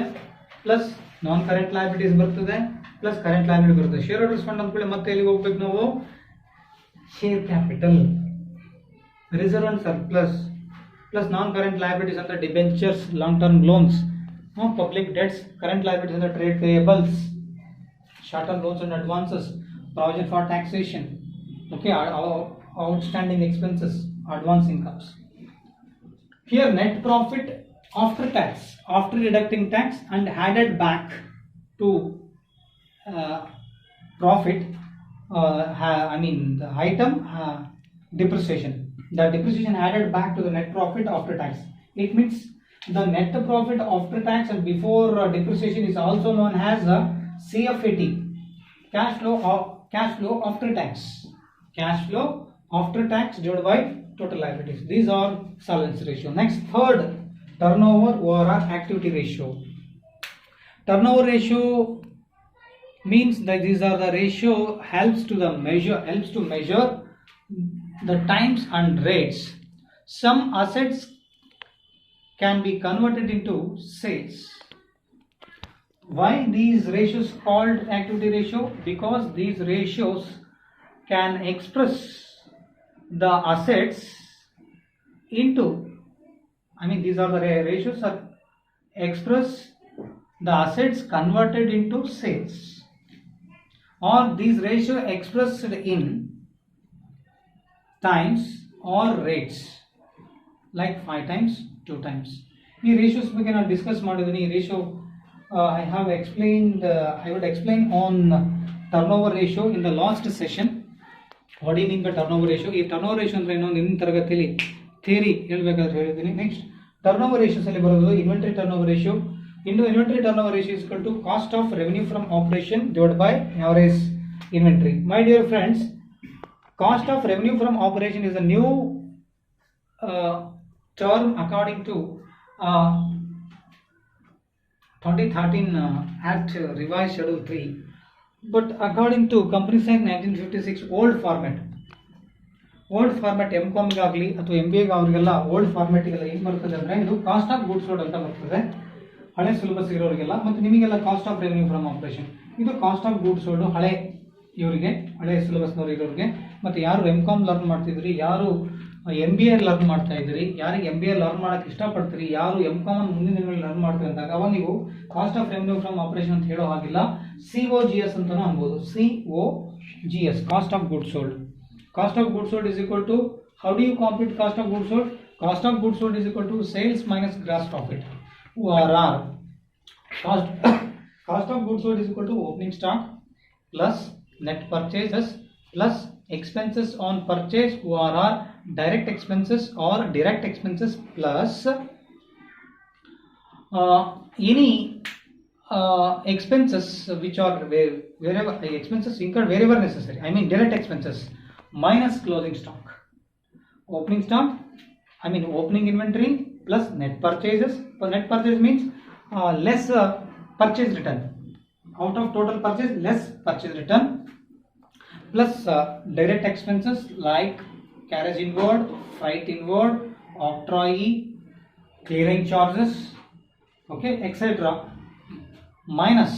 plus non current liabilities ಬರ್ತದೆ, plus current liability ಬರ್ತದೆ. Shareholders fund ಅಂದ್ಕೊಳ್ಳಿ ಮತ್ತೆ ಎಲ್ಲಿಗೆ ಹೋಗ್ಬೇಕು ನಾವು? Share capital, reserve and surplus, plus non current liabilities ಅಂದ್ರೆ debentures, long term loans, public debts. Current liabilities ಅಂದ್ರೆ trade payables, short term loans and advances, provision for taxation, okay, outstanding expenses, advance incomes. Here net profit after tax, after deducting tax and added back to profit, I mean the item depreciation. The depreciation added back to the net profit after tax. It means the net profit after tax and before depreciation is also known as CFAT, cash flow after tax. Cash flow after tax divided by total liabilities. These are solvency ratio. Next, third, turnover over activity ratio. Turnover ratio means that these are the ratio helps to measure the times and rates. Some assets can be converted into sales. Why these ratios called activity ratio? Because these ratios can express the assets into, I mean these are the ratios that express the assets converted into sales, or these ratio expressed in times or rates like 5 times, 2 times. ಈ ratios ಬಗ್ಗೆ ನಾನು discuss ಮಾಡಿದ್ದೀನಿ. ಈ ratio I have explained, I would explain on turnover ratio in the last session. What do you mean by turnover ratio? ಈ turnover ratio ಅಂದ್ರೆ ಏನು ನಿಮ್ಮ ತರಗತಿಯಲ್ಲಿ ಥಿಯರಿ ಹೇಳಬೇಕಾದ್ರೆ ಹೇಳಿದ್ದೀನಿ. ನೆಕ್ಸ್ಟ್ ಟರ್ನೋವರ್ ರೇಷಿಯೋಸ್ ಅಲ್ಲಿ ಬರೋದು inventory turnover ratio. Inventory turnover ratio is equal to cost of revenue from operation divided by average inventory. My dear friends, cost of revenue from operation is a new term according to 2013 Act Revised Schedule 3. But according to Companies Act 1956 old format M.Com ಗಾಗಲಿ ಅಥವಾ MBA ಅವರಿಗೆಲ್ಲ old ಫಾರ್ಮ್ಯಾಟಿಗೆಲ್ಲ ಏನು ಬರ್ತದೆ ಅಂದರೆ ಇದು cost of goods sold ಅಂತ ಬರ್ತದೆ ಹಳೆ syllabus ಇರೋರಿಗೆಲ್ಲ. ಮತ್ತು ನಿಮಗೆಲ್ಲ cost of revenue from operation, ಇದು ಕಾಸ್ಟ್ ಆಫ್ ಗುಡ್ಸ್ ಸೋಲ್ಡ್ ಹಳೆ ಇವರಿಗೆ, ಹಳೆ ಸಿಲೆಬಸ್ನವ್ರು ಇರೋರಿಗೆ. ಮತ್ತು ಯಾರು M.Com ಲರ್ನ್ ಮಾಡ್ತಿದ್ರಿ, ಯಾರು MBA ಲರ್ನ್ ಮಾಡ್ತಾ ಇದ್ರಿ, ಯಾರಿಗೆ MBA ಲರ್ನ್ ಮಾಡೋಕ್ಕೆ ಇಷ್ಟಪಡ್ತೀರಿ, ಯಾರು M.Com ಮುಂದಿನ ದಿನಗಳಲ್ಲಿ ಲರ್ನ್ ಮಾಡ್ತೀರಿ ಅಂದಾಗ ಅವಾಗ ನೀವು cost of revenue from operation ಅಂತ ಹೇಳೋ ಹಾಗಿಲ್ಲ, COGS ಅಂತಲೂ ಅನ್ಬೋದು. COGS, cost of goods sold. Cost of goods sold is equal to, how do you compute cost of goods sold? Cost of goods sold is equal to sales minus gross profit, ORR. Cost of goods sold is equal to opening stock plus net purchases plus expenses on purchase, ORR, direct expenses or direct expenses plus any expenses which are wherever expenses incurred wherever necessary, I mean direct expenses, minus closing stock. Opening stock, I mean opening inventory plus net purchases. Net purchase means less purchase return. Out of total purchase, less purchase return plus direct expenses like carriage inward, freight inward, octroi, clearing charges, okay, etc. minus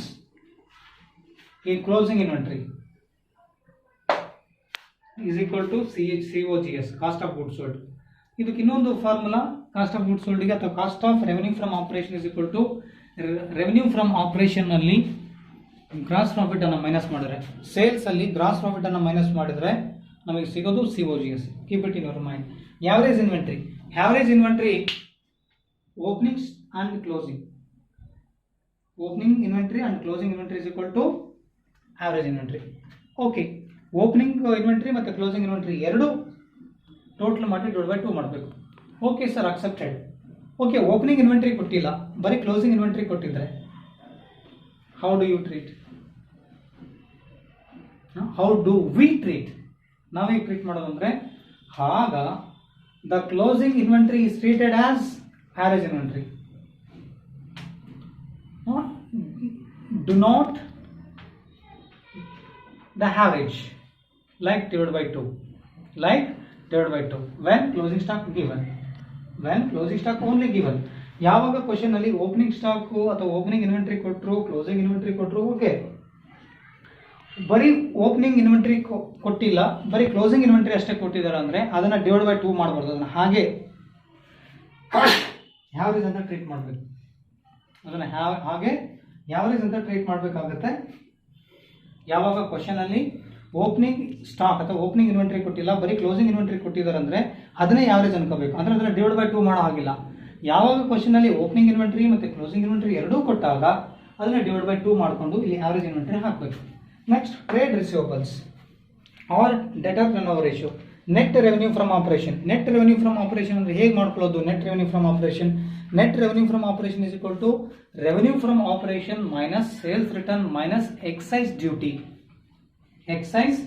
a closing inventory is equal to COGS, cost of goods sold. ಇದಕ್ಕೆ ಇನ್ನೊಂದು formula cost of goods ಸೋಲ್ಡ್ಗೆ ಅಥವಾ cost of revenue from operation is equal to revenue from operation ಅಲ್ಲಿ gross profit ಅನ್ನು minus ಮಾಡಿದ್ರೆ, sales ಅಲ್ಲಿ gross profit ಅನ್ನು minus ಮಾಡಿದ್ರೆ ನಮಗೆ ಸಿಗೋದು COGS. Keep it in your mind. Average inventory opening and closing. Opening inventory and closing inventory is equal to average inventory. Okay, opening inventory ಮತ್ತು closing inventory ಎರಡು total ಮಾಡಿ /2 ಮಾಡಬೇಕು. Okay sir, accepted. Okay, opening inventory ಕೊಟ್ಟಿಲ್ಲ, ಬರೀ closing inventory ಕೊಟ್ಟಿದ್ರೆ how do you treat? How do we treat? ನಾವೇ treat ಮಾಡೋದು ಅಂದರೆ, ಆಗ the closing inventory is treated as average inventory. Do not the average like divided by 2 when closing stock only given. ಯಾವಾಗ question ಅಲ್ಲಿ opening stock ಅಥವಾ opening inventory ಕೊಟ್ಟರು, closing inventory ಕೊಟ್ಟರು, okay, ಬರೀ ಓಪನಿಂಗ್ ಇನ್ವೆಂಟ್ರಿ ಕೊಟ್ಟಿಲ್ಲ, ಬರೀ ಕ್ಲೋಸಿಂಗ್ ಇನ್ವೆಂಟ್ರಿ ಅಷ್ಟೇ ಕೊಟ್ಟಿದ್ದಾರೆ ಅಂದರೆ ಅದನ್ನು /2 ಮಾಡಬಾರ್ದು. ಅದನ್ನು ಹಾಗೆ ಯಾವರೇಜ್ ಅಂತ ಟ್ರೀಟ್ ಮಾಡಬೇಕು. ಅದನ್ನು ಹಾಗೆ ಯಾವರೇಜ್ ಅಂತ ಟ್ರೀಟ್ ಮಾಡಬೇಕಾಗುತ್ತೆ. ಯಾವಾಗ ಕ್ವಶನ್ ಅಲ್ಲಿ ಓಪನಿಂಗ್ ಸ್ಟಾಕ್ ಅಥವಾ ಓಪನಿಂಗ್ ಇನ್ವೆಂಟ್ರಿ ಕೊಟ್ಟಿಲ್ಲ, ಬರೀ ಕ್ಲೋಸಿಂಗ್ ಇನ್ವೆಂಟ್ರಿ ಕೊಟ್ಟಿದ್ದಾರೆ ಅಂದರೆ ಅದನ್ನೇ ಯಾವರೇಜ್ ಅನ್ಕೋಬೇಕು. ಅಂದರೆ ಅದನ್ನು /2 ಮಾಡೋ ಆಗಿಲ್ಲ. ಯಾವಾಗ ಕ್ವಶನ್ ಅಲ್ಲಿ ಓಪನಿಂಗ್ ಇನ್ವೆಂಟ್ರಿ ಮತ್ತು ಕ್ಲೋಸಿಂಗ್ ಇನ್ವೆಂಟ್ರಿ ಎರಡೂ ಕೊಟ್ಟಾಗ ಅದನ್ನು /2 ಮಾಡಿಕೊಂಡು ಇಲ್ಲಿ ಆವರೇಜ್ ಇನ್ವೆಂಟ್ರಿ ಹಾಕಬೇಕು. Next, trade receivables or debtor turnover ratio. Net revenue from operation. Net revenue from operation ಅಂದರೆ ಹೇಗೆ ಮಾಡ್ಕೊಳ್ಳೋದು? Net revenue from operation is equal to revenue from operation minus sales return minus excise duty. Excise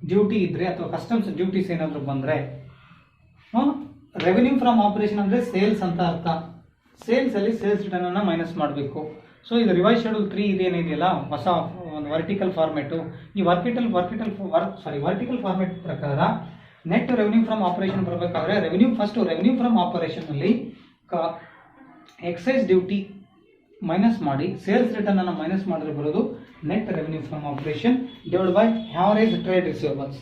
duty ಇದ್ರೆ ಅಥವಾ customs duties ಏನಾದರೂ ಬಂದರೆ revenue from operation ಅಂದರೆ sales ಅಂತ ಅರ್ಥ. ಸೇಲ್ಸ್ ಅಲ್ಲಿ ಸೇಲ್ಸ್ ರಿಟರ್ನ್ ಅನ್ನು ಮೈನಸ್ ಮಾಡಬೇಕು. ಸೊ ಇದು ರಿವೈಸ್ ಶೆಡ್ಯೂಲ್ 3 ಇದೇನಿದೆಯಲ್ಲ, ಹೊಸ ಒಂದು ವರ್ಟಿಕಲ್ ಫಾರ್ಮೆಟು. ಈ ವರ್ಟಿಕಲ್ ಫಾರ್ಮೆಟ್ ಪ್ರಕಾರ ನೆಟ್ ರೆವೆನ್ಯೂ ಫ್ರಮ್ ಆಪರೇಷನ್ ಬರಬೇಕಾದ್ರೆ ರೆವೆನ್ಯೂ ಫ್ರಮ್ ಆಪರೇಷನ್ ಅಲ್ಲಿ ಎಕ್ಸೈಸ್ ಡ್ಯೂಟಿ ಮೈನಸ್ ಮಾಡಿ ಸೇಲ್ಸ್ ರಿಟರ್ನ್ ಅನ್ನು ಮೈನಸ್ ಮಾಡಿದ್ರೆ ಬರೋದು net revenue from operation divide by average trade receivables.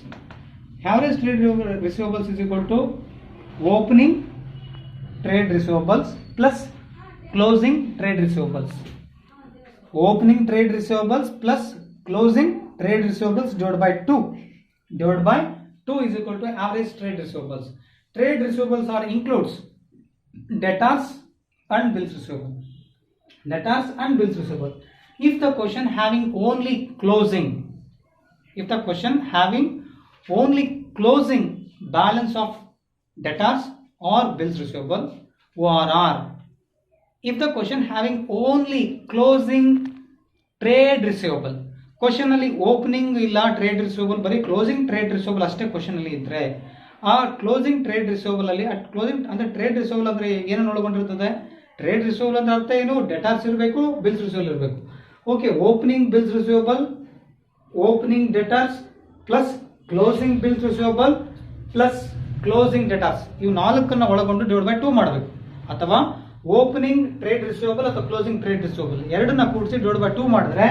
Average trade receivables is equal to opening trade receivables plus closing trade receivables. Opening trade receivables plus closing trade receivables divided by 2 is equal to average trade receivables. Trade receivables are includes debtors and bills receivable. If the question having only closing balance of debtors or bills receivable, ORR. If the question having only closing trade receivable, question ಅಲ್ಲಿ opening ಇಲ್ಲ trade receivable, ಬರೀ closing trade receivable ಅಷ್ಟೇ question ಅಲ್ಲಿ ಇದ್ರೆ ಆ closing trade receivable ಅಲ್ಲಿ closing ಅಂದ್ರೆ trade receivable ಅಂದ್ರೆ ಏನನ್ನು ಒಳಗೊಂಡಿರ್ತದೆ? ಟ್ರೇಡ್ ರಿಸೀವಬಲ್ ಅಂದ್ರೆ ಅರ್ಥ ಏನು? ಡೆಟಾರ್ಸ್ ಇರಬೇಕು, ಬಿಲ್ಸ್ ರಿಸೀವಬಲ್ ಇರಬೇಕು. Okay, opening bills receivable, opening debtors plus closing bills receivable plus closing debtors, ಇವು ನಾಲ್ಕನ್ನು ಒಳಗೊಂಡು /2 ಮಾಡಬೇಕು. ಅಥವಾ ಓಪನಿಂಗ್ ಟ್ರೇಡ್ ರಿಸೀವಬಲ್ ಅಥವಾ ಕ್ಲೋಸಿಂಗ್ ಟ್ರೇಡ್ ರಿಸೀವಬಲ್ ಎರಡನ್ನ ಕೂಡಿಸಿ /2 ಮಾಡಿದ್ರೆ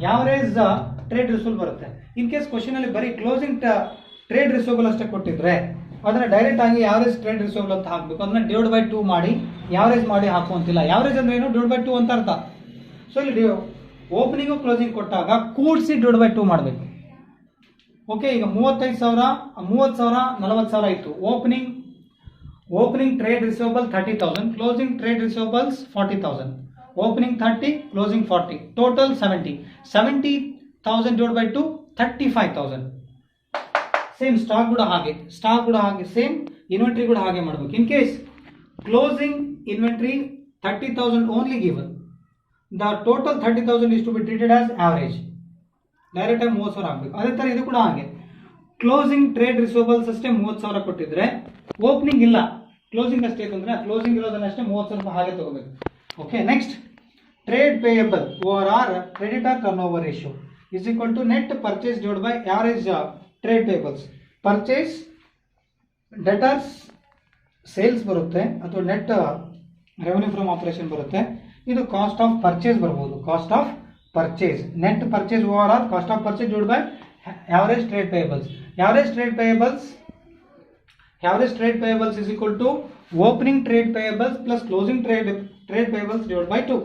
ಯಾವರೇಜ್ ಟ್ರೇಡ್ ರಿಸೀವಬಲ್ ಬರುತ್ತೆ. ಇನ್ ಕೇಸ್ ಕ್ವಶನ್ ಅಲ್ಲಿ ಬರೀ ಕ್ಲೋಸಿಂಗ್ ಟ್ರೇಡ್ ರಿಸೀವಬಲ್ ಅಷ್ಟೇ ಕೊಟ್ಟಿದ್ರೆ ಅದನ್ನ ಡೈರೆಕ್ಟ್ ಆಗಿ ಯಾವರೇಜ್ ಟ್ರೇಡ್ ರಿಸೀವಬಲ್ ಅಂತ ಹಾಕಬೇಕು. ಅದನ್ನ /2 ಮಾಡಿ ಯಾವರೇಜ್ ಮಾಡಿ ಹಾಕುವಂತಿಲ್ಲ. ಯಾವರೇಜ್ ಅಂದ್ರೆ ಏನು? /2 ಅಂತ ಅರ್ಥ. ಸೊ ಇಲ್ಲಿ ಓಪನಿಂಗ್ ಕ್ಲೋಸಿಂಗ್ ಕೊಟ್ಟಾಗ ಕೂಡಿಸಿ /2 ಮಾಡಬೇಕು. ಓಕೆ, ಈಗ 35,000 30,000 40,000 ಇತ್ತು. Opening trade receivable 30,000, closing trade receivables 40,000. Opening 30, closing 40, total 70,000 /2 35,000. Same stock ಕೂಡ ಹಾಗೆ ಸೇಮ್ ಇನ್ವೆಂಟ್ರಿ ಕೂಡ ಹಾಗೆ ಮಾಡಬೇಕು. In case closing inventory 30,000 only given, the total 30,000 is to be treated as average. Direct ಆಗಿ 30,000 ಆಗಬೇಕು. ಅದೇ ತರ ಇದು ಕೂಡ ಹಾಗೆ. ಕ್ಲೋಸಿಂಗ್ ಟ್ರೇಡ್ ರಿಸೀವಬಲ್ಸ್ ಅಷ್ಟೇ 30,000 ಕೊಟ್ಟಿದ್ರೆ, ಓಪನಿಂಗ್ ಇಲ್ಲ ಕ್ಲೋಸಿಂಗ್ ಅಷ್ಟೇ ಇತ್ತಂದ್ರೆ ಕ್ಲೋಸಿಂಗ್ ಇರೋದನ್ನಷ್ಟೇ 30,000 ಹಾಗೆ ತಗೋಬೇಕು. Okay, next trade payable ORR creditor turnover ratio is equal to net purchase divided by average trade payables. Purchase debtors sales ಬರುತ್ತೆ ಅಥವಾ ನೆಟ್ ರೆವೆನ್ಯೂ ಫ್ರಮ್ ಆಪರೇಷನ್ ಬರುತ್ತೆ. ಇದು ಕಾಸ್ಟ್ ಆಫ್ ಪರ್ಚೇಸ್ ಬರ್ಬೋದು. Cost of purchase, net purchase ORR cost of purchase divided by average trade payables. Average trade payables is equal to opening trade payables plus closing trade payables divided by 2.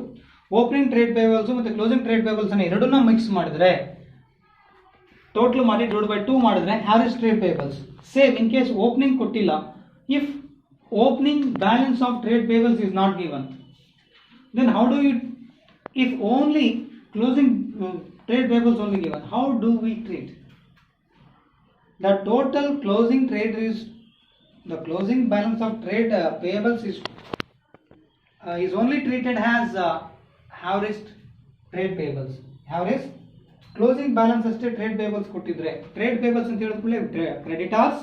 Opening trade payables ಮತ್ತು closing trade payables ಅನ್ನು ಎರಡನ್ನ mix ಮಾಡಿದ್ರೆ total ಮಾಡಿ divide by 2 ಮಾಡಿದ್ರೆ average trade payables. Same in case opening ಕೊಟ್ಟಿಲ್ಲ, if opening balance of trade payables is not given, then how do you, if only closing trade payables only given, how do we treat the total closing trade is the closing balance of trade payables is only treated as average trade payables. Average closing balance ಅಷ್ಟೇ trade payables ಕೊಟ್ಟಿದ್ರೆ, trade payables ಅಂತ ಹೇಳಿದ್ಮೇಲೆ creditors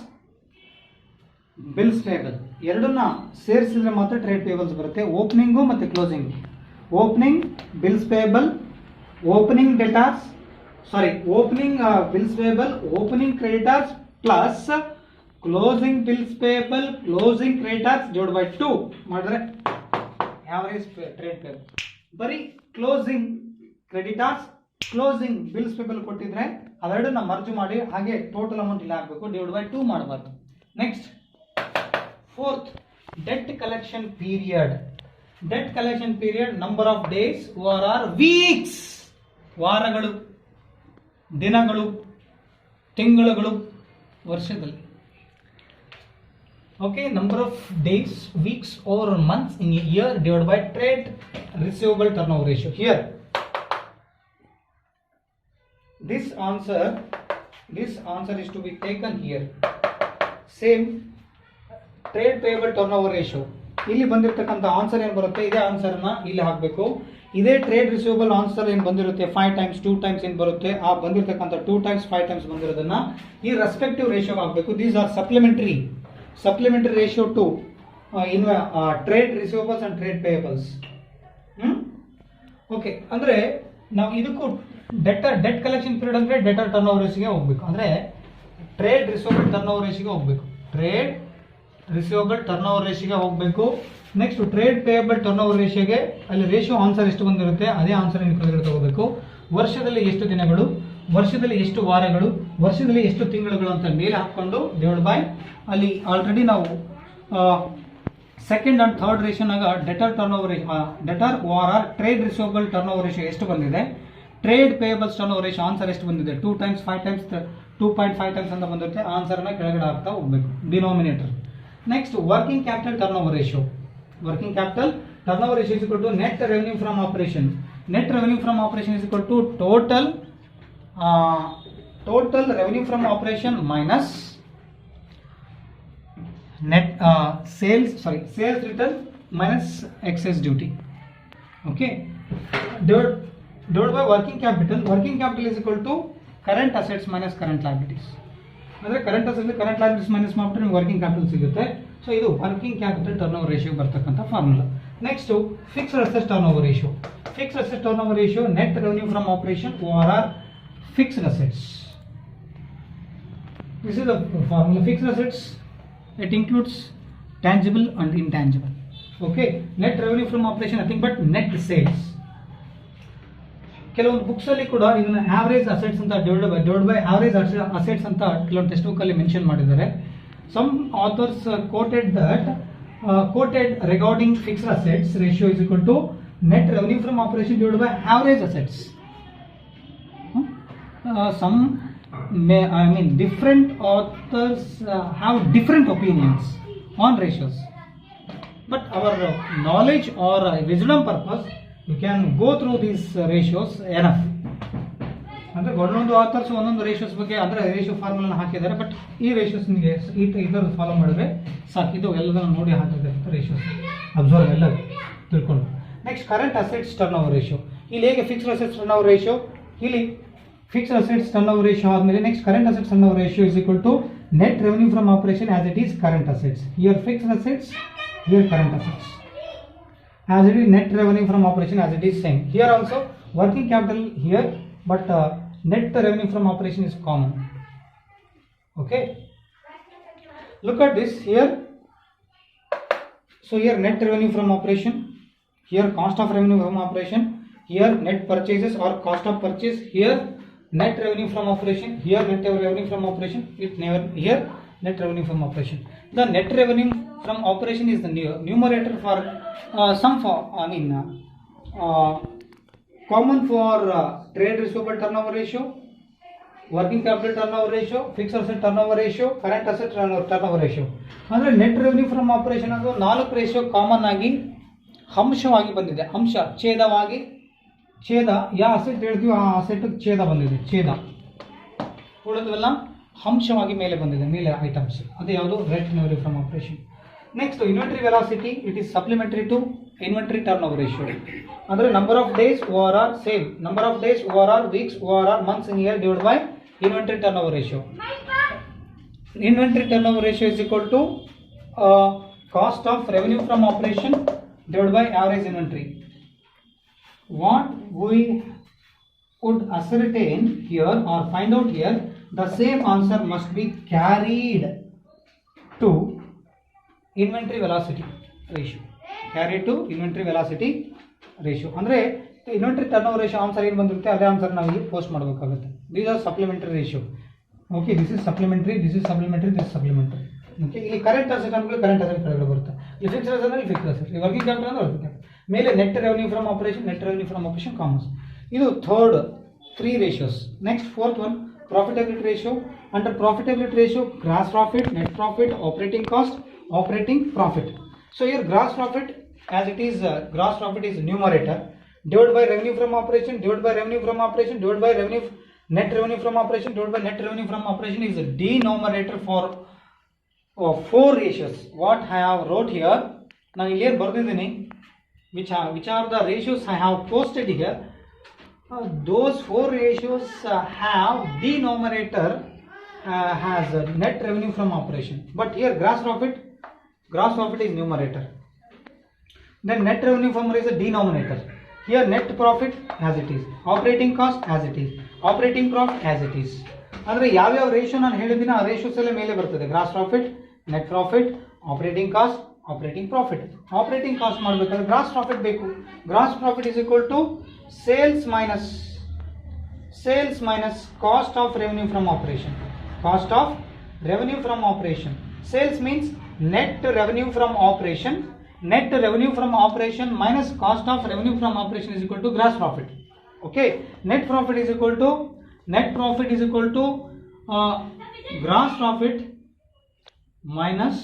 bills payable ಎರಡನ್ನ ಸೇರಿಸಿದ್ರೆ ಮಾತ್ರ trade payables ಬರುತ್ತೆ. Opening ಮತ್ತು closing, opening bills payable, opening debtors, sorry opening bills payable, opening creditors plus closing bills payable, closing creditors divide by 2 ಮಾಡಿದ್ರೆ ಆವರೇಜ್ ಟ್ರೇಡ್ ಪೇಬಲ್. ಬರೀ closing creditors, closing bills payable ಕೊಟ್ಟಿದ್ರೆ ಅವೆರಡನ್ನ merge ಮಾಡಿ ಹಾಗೆ total amount ಇಲ್ಲಿ ಹಾಕಬೇಕು, divide by 2 ಮಾಡಬಾರ್ದು. Next fourth, debt collection period. Debt collection period, number of days or weeks, ವಾರಗಳು, ದಿನಗಳು, ತಿಂಗಳುಗಳು, ವರ್ಷದಲ್ಲಿ. Okay, number of days, weeks or months in a year divided by trade receivable turnover ratio. Here this answer is to be taken here. Same trade payable turn over ratio ಇಲ್ಲಿ ಬಂದಿರತಕ್ಕಂಥ answer ಏನು ಬರುತ್ತೆ, ಇದೇ ಆನ್ಸರ್ನ ಇಲ್ಲಿ ಹಾಕಬೇಕು. ಇದೇ trade receivable answer ಏನು ಬಂದಿರುತ್ತೆ 5 times 2 times ಏನು ಬರುತ್ತೆ, ಆ ಬಂದಿರತಕ್ಕಂಥ 2 times 5 times ಬಂದಿರೋದನ್ನ ಈ ರೆಸ್ಪೆಕ್ಟಿವ್ ರೇಷಿಯೋ ಹಾಕಬೇಕು. These are supplementary ratio to in trade receivables and trade payables. Okay, ಅಂದರೆ ನಾವು ಇದಕ್ಕೂ ಡೆಟ್ ಕಲೆಕ್ಷನ್ ಪೀರಿಯಡ್ ಅಂದರೆ ಡೆಟರ್ ಟರ್ನ್ ಓವರ್ ರೇಷಿಯೋಗೆ ಹೋಗಬೇಕು, ಅಂದರೆ ಟ್ರೇಡ್ ರಿಸೀವಬಲ್ ಟರ್ನ್ ಓವರ್ ರೇಷಿಯೋಗೆ ಹೋಗಬೇಕು, ಟ್ರೇಡ್ ರಿಸೀವಬಲ್ ಟರ್ನ್ ಓವರ್ ರೇಷಿಯೋಗೆ ಹೋಗಬೇಕು. Next trade payable turnover ರೇಷಿಯೋಗೆ ಅಲ್ಲಿ ರೇಷಿಯೋ ಆನ್ಸರ್ ಎಷ್ಟು ಬಂದಿರುತ್ತೆ ಅದೇ ಆನ್ಸರ್ ಕೆಳಗಡೆ ತಗೋಬೇಕು. ವರ್ಷದಲ್ಲಿ ಎಷ್ಟು ದಿನಗಳು, ವರ್ಷದಲ್ಲಿ ಎಷ್ಟು ವಾರಗಳು, ವರ್ಷದಲ್ಲಿ ಎಷ್ಟು ತಿಂಗಳುಗಳು ಅಂತ ಮೇಲೆ ಹಾಕ್ಕೊಂಡು ಡಿವೈಡ್ ಬೈ ಅಲ್ಲಿ ಆಲ್ರೆಡಿ ನಾವು ಸೆಕೆಂಡ್ ಅಂಡ್ ಥರ್ಡ್ ರೇಷಿಯೋನಾಗ debtor turnover debtor or trade receivable turnover ratio ಎಷ್ಟು ಬಂದಿದೆ, trade payables turnover ratio answer ಎಷ್ಟು ಬಂದಿದೆ 2 times 5 times 2.5 times ಅಂತ ಬಂದಿರುತ್ತೆ. ಆನ್ಸರ್ನ ಕೆಳಗಡೆ ಹಾಕ್ತಾ ಹೋಗಬೇಕು denominator. Next, working capital turnover ratio. Working capital turnover ratio is equal to net revenue from operation. Net revenue from operation is equal to total revenue from operation minus net sales return minus excess duty. Okay, divided by working capital. Working capital is equal to current assets minus current liabilities. ಅಂದರೆ current assets current liabilities minus ಮಾಡಿಬಿಟ್ರೆ ನಿಮ್ಗೆ working capital ಸಿಗುತ್ತೆ. So ಇದು working capital turnover ratio ಬರ್ತಕ್ಕಂಥ formula. Next fixed assets turnover ratio. Fixed assets turnover ratio net revenue from operation over or fixed assets. This is the formula. Fixed assets it includes tangible and intangible. Okay, net revenue from operation nothing but net sales. ಕೆಲವೊಂದು books ಅಲ್ಲಿ ಕೂಡ ಇದನ್ನ average assets ಅಂತ divide by average assets ಅಂತ ಕೆಲವೊಂದು textbook ಅಲ್ಲಿ mention ಮಾಡಿದ್ದಾರೆ. Some authors quoted regarding fixed assets ratio is equal to net revenue from operation divide by average assets. different authors have different opinions on ratios, but our knowledge or wisdom purpose you can go through these ratios enough. ಅಂದರೆ ಒಂದೊಂದು author's ಒಂದೊಂದು ratios ಬಗ್ಗೆ ಅಂದರೆ ratio formula ಹಾಕಿದ್ದಾರೆ, but ಈ ratios ನಿಮಗೆ ಇದರದ್ದು follow ಮಾಡಿದ್ರೆ ಸಾಕು. ಇದು ಎಲ್ಲದನ್ನು ನೋಡಿ ಹಾಕಿದ್ದಾರೆ ರೇಷಿಯೋಸ್ ಅಬ್ಸರ್ವ್ ಎಲ್ಲ ತಿಳ್ಕೊಂಡು. Next current assets turnover ratio. ಇಲ್ಲಿ ಹೇಗೆ fixed assets turnover ratio, ಇಲ್ಲಿ fixed assets turnover ratio ಆದಮೇಲೆ next current assets turnover ratio is equal to net revenue from operation as it is current assets. Here fixed assets, here current assets. As it is net revenue from operation as it is same. Here also working capital here, but net revenue from operation is common. Okay. Look at this here. So here net revenue from operation, here cost of revenue from operation, here net purchases or cost of purchase, here net revenue from operation, here net revenue from operation, it never here net revenue from operation. The net revenue from operation is the numerator for common for trade receivable turnover ratio, working capital turnover ratio, fix asset turn over ratio, current asset turn over ratio. ಅಂದರೆ net revenue from operation ಅದು 4 ratio common ಆಗಿ ಅಂಶವಾಗಿ ಬಂದಿದೆ. ಅಂಶ ಛೇದವಾಗಿ, ಛೇದ ಯಾವ asset ಹೇಳ್ತೀವಿ ಆ asset ಛೇದ ಬಂದಿದೆ, ಛೇದ. ಉಳಿದವೆಲ್ಲ ಅಂಶವಾಗಿ ಮೇಲೆ ಬಂದಿದೆ, ಮೇಲೆ ಐಟಮ್ಸ್. ಅದು ಯಾವುದು? Net revenue from operation. Next inventory velocity, it is supplementary to inventory turnover ratio. ಅಂದರೆ number of days over or same, number of days over or weeks over or months in year divide by inventory turnover ratio. Inventory turnover ratio is equal to cost of revenue from operation divided by average inventory. What we could ascertain here or find out here, the same answer must be carried to inventory velocity ratio. Carried to inventory velocity ratio. ಅಂದರೆ inventory turnover ratio answer ಏನು ಬಂದಿರುತ್ತೆ ಅದೇ answer ನಾವು ಇಲ್ಲಿ post ಮಾಡಬೇಕಾಗುತ್ತೆ. These are supplementary ratio. Okay, this is supplementary, this is supplementary, this supplementary. Okay, ಇಲ್ಲಿ current asset ಅಂದ್ರೆ current asset ಕೆಳಗಡೆ ಬರುತ್ತೆ, ಇಲ್ಲಿ ಫಿಕ್ಸ್ ಅಸೆಟ್ ಅಂದ್ರೆ ಫಿಕ್ಸ್ ಅಸೆಟ್, ವರ್ಕಿಂಗ್ ಕ್ಯಾಪಿಟಲ್ ಅಂದ್ರೆ ವರ್ಕಿಂಗ್ ಕ್ಯಾಪಿಟಲ್. ಮೇಲೆ net revenue from operation, net revenue from operation commerce. ಇದು third 3 ratios. Next fourth one, profitability ratio. Under profitability ratio, gross profit, net profit, operating cost, operating profit. So here gross profit as it is, gross profit is numerator, divided by revenue from operation, divided by revenue from operation, divided by revenue, net revenue from operation, divided by net revenue from operation is a denominator for 4 ratios. What I have wrote here, now here ಬರ್ದಿದ್ದೀನಿ, which are the ratios I have posted here. Those 4 ratios have denominator has net revenue from operation, but here gross profit is numerator. Then net revenue from is a denominator. Here net profit as it is, operating cost as it is, operating profit as it is. ಅಂದರೆ ಯಾವ್ಯಾವ ratio ನಾನು ಹೇಳಿದ್ದೀನಿ ಆ ratios ಎಲ್ಲ ಮೇಲೆ ಬರ್ತದೆ. Gross profit, net profit, operating cost, operating profit. Operating cost ಮಾಡಬೇಕಾದ್ರೆ gross profit ಬೇಕು. Gross profit is equal to sales minus cost of revenue from operation. Cost of revenue from operation. Sales means net revenue from operation. Net revenue from operation minus cost of revenue from operation is equal to gross profit. Okay, net profit is equal to gross profit minus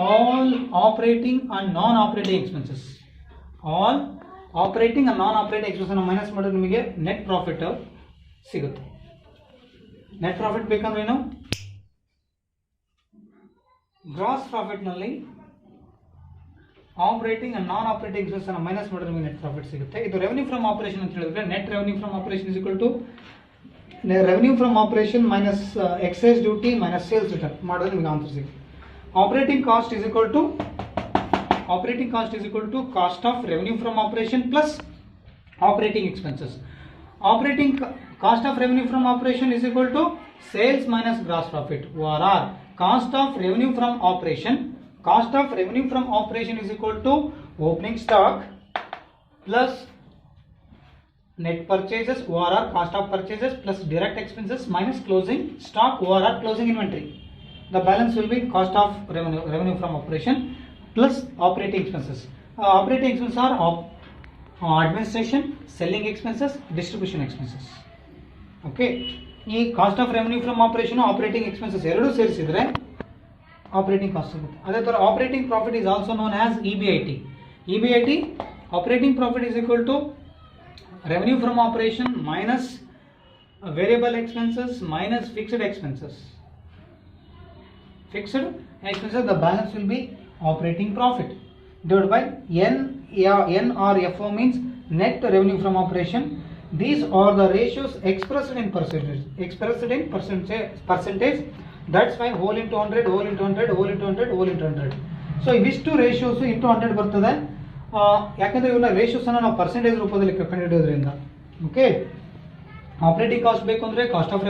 all operating and non-operating expenses. All operating and non-operating expenses minus ಮಾಡಿದ್ರೆ ನಿಮಗೆ net profit ಸಿಗುತ್ತೆ. net profit ಬೇಕಂದ್ರೆ ಏನು? Gross ಪ್ರಾಫಿಟ್ನಲ್ಲಿ operating and non operating expense ಅನ್ನು minus ಮಾಡಿದ್ರೆ ನಿಮಗೆ net profit ಸಿಗುತ್ತೆ. ಇದು ರೆವೆನ್ಯೂ ಫ್ರಮ್ ಆಪರೇಷನ್ ಅಂತ ಹೇಳಿದ್ರೆ net revenue from operation is equal to revenue from operation minus excise duty minus sales return ಮಾಡಿದ್ರೆ ನಿಮಗೆ ಆನ್ಸರ್ ಸಿಗುತ್ತೆ. Operating cost is equal to cost of revenue from operation plus operating expenses. Operating cost of revenue from operation is equal to sales minus gross profit over or. Cost of revenue from operation is equal to opening stock plus net purchases ORR cost of purchases plus direct expenses minus closing stock ORR closing inventory. The balance will be cost of revenue from operation plus operating expenses. Operating expenses are administration, selling expenses, distribution expenses. Okay. ಈ cost of revenue from operation operating expenses ಎರಡೂ ಸೇರಿಸಿದ್ರೆ operating cost ಸಿಗುತ್ತೆ. ಅದೇ ಥರ operating profit is also known as EBIT. Operating profit is equal to revenue from operation minus variable expenses minus fixed expenses. The balance will be operating profit divided by NRFO means net revenue from operation. These are the ratios expressed in percentage. That's why whole into 100, whole into 100, whole into 100, whole into 100. So ಇವಿಷ್ಟು ratios into 100 ಬರ್ತದೆ. ಯಾಕಂದ್ರೆ ಇವನ್ನ ratios ಅನ್ನು ನಾವು percentage ರೂಪದಲ್ಲಿ ಕಂಡುಹಿಡಿಯೋದ್ರಿಂದ. Okay, operating cost ಬೇಕು ಅಂದ್ರೆ cost of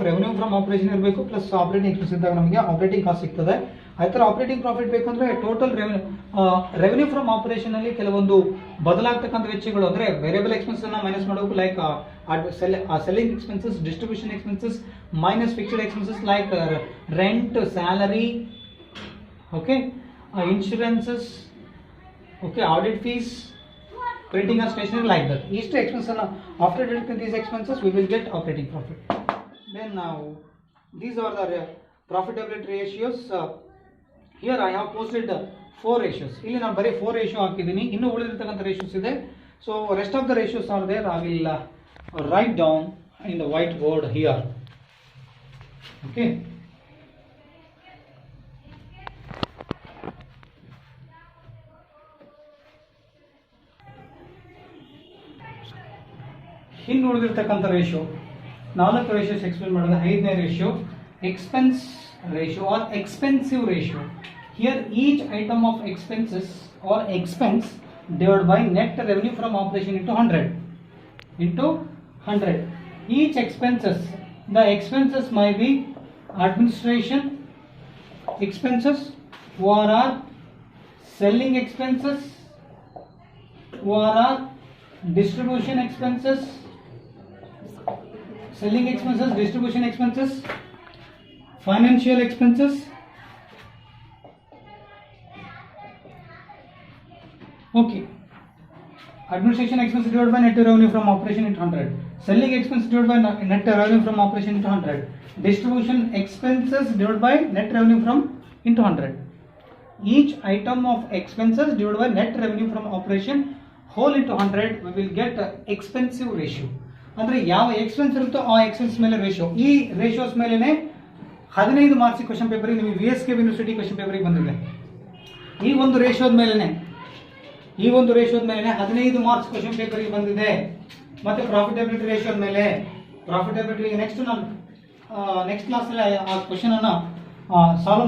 revenue from operation ಇರಬೇಕು ಪ್ಲಸ್ ಆಪರೇಟಿಂಗ್ ಎಕ್ಸ್ಪೆನ್ಸ್ ಇದ್ದಾಗ ನಮಗೆ ಆಪರೇಟಿಂಗ್ ಕಾಸ್ಟ್ ಸಿಗ್ತದೆ. ಅದೇ ಥರ ಆಪರೇಟಿಂಗ್ ಪ್ರಾಫಿಟ್ ಬೇಕಂದ್ರೆ ಟೋಟಲ್ ರೆವೆನ್ಯೂ ಫ್ರಮ್ ಆಪರೇಷನ್ ಅಲ್ಲಿ ಕೆಲವೊಂದು ಬದಲಾಗ್ತಕ್ಕಂಥ ವೆಚ್ಚಗಳು ಅಂದ್ರೆ ವೇರಿಯಬಲ್ ಎಕ್ಸ್ಪೆನ್ಸ್ ಅನ್ನ ಮೈನಸ್ ಮಾಡಬೇಕು, like selling expenses, distribution expenses minus fixed expenses like rent, salary, okay, insurances, Okay, audit fees, printing and stationery, like that. Each expense, after deducting these expenses, we will get operating profit. Then now, these are the profitability ratios. Here I have posted 4 ratios. ಇಲ್ಲಿ ನಾನು ಬರೀ 4 ratio ಹಾಕಿದ್ದೀನಿ. ಇನ್ನು ಉಳಿದಿರತಕ್ಕಂಥ ratios ಇದೆ. So rest of the ratios are there. I will write down in the whiteboard here. Okay. ಇನ್ನು ಉಳಿದಿರತಕ್ಕಂಥ ratio 4 ratios explain ಮಾಡಿದ್ರೆ 5ನೇ ratio expense ratio or expensive ratio. Here each item of expenses or expense divided by net revenue from operation into 100. Each expenses, the expenses might be administration expenses, ORR, selling expenses, ORR, distribution expenses, selling expenses, distribution expenses, financial expenses. Okay. Administration expenses divided by net revenue from operation into 100. Selling expenses divided by net revenue from operation into 100. Distribution expenses divided by net revenue from into 100. Each item of expenses divided by net revenue from operation whole into 100. We will get expensive ratio. ಅಂದ್ರೆ ಯಾವ expense ಇರುತ್ತೋ ಆ expense ಮೇಲೆ ratio. ಈ ratios ಮೇಲೆನೆ 15 marks question paper ನಿಮಗೆ VSK university question paper ಬಂದಿದೆ. ಈ ಒಂದು ರೇಷಿಯೋದ ಮೇಲೆನೆ 15 ಮಾರ್ಕ್ಸ್ ಕ್ವೆಶ್ಚನ್ ಪೇಪರ್ ಬಂದಿದೆ. ಮತ್ತೆ ಪ್ರಾಫಿಟಬಿಲಿಟಿ ರೇಷಿಯೋ ಮೇಲೆ ಪ್ರಾಫಿಟಬಿಲಿಟಿ ನೆಕ್ಸ್ಟ್ ನಾನು ನೆಕ್ಸ್ಟ್ ಕ್ಲಾಸ್ ಅಲ್ಲಿ ಆ ಕ್ವೆಶ್ಚನ್ ಅನ್ನ ಸಾಲ್ವ್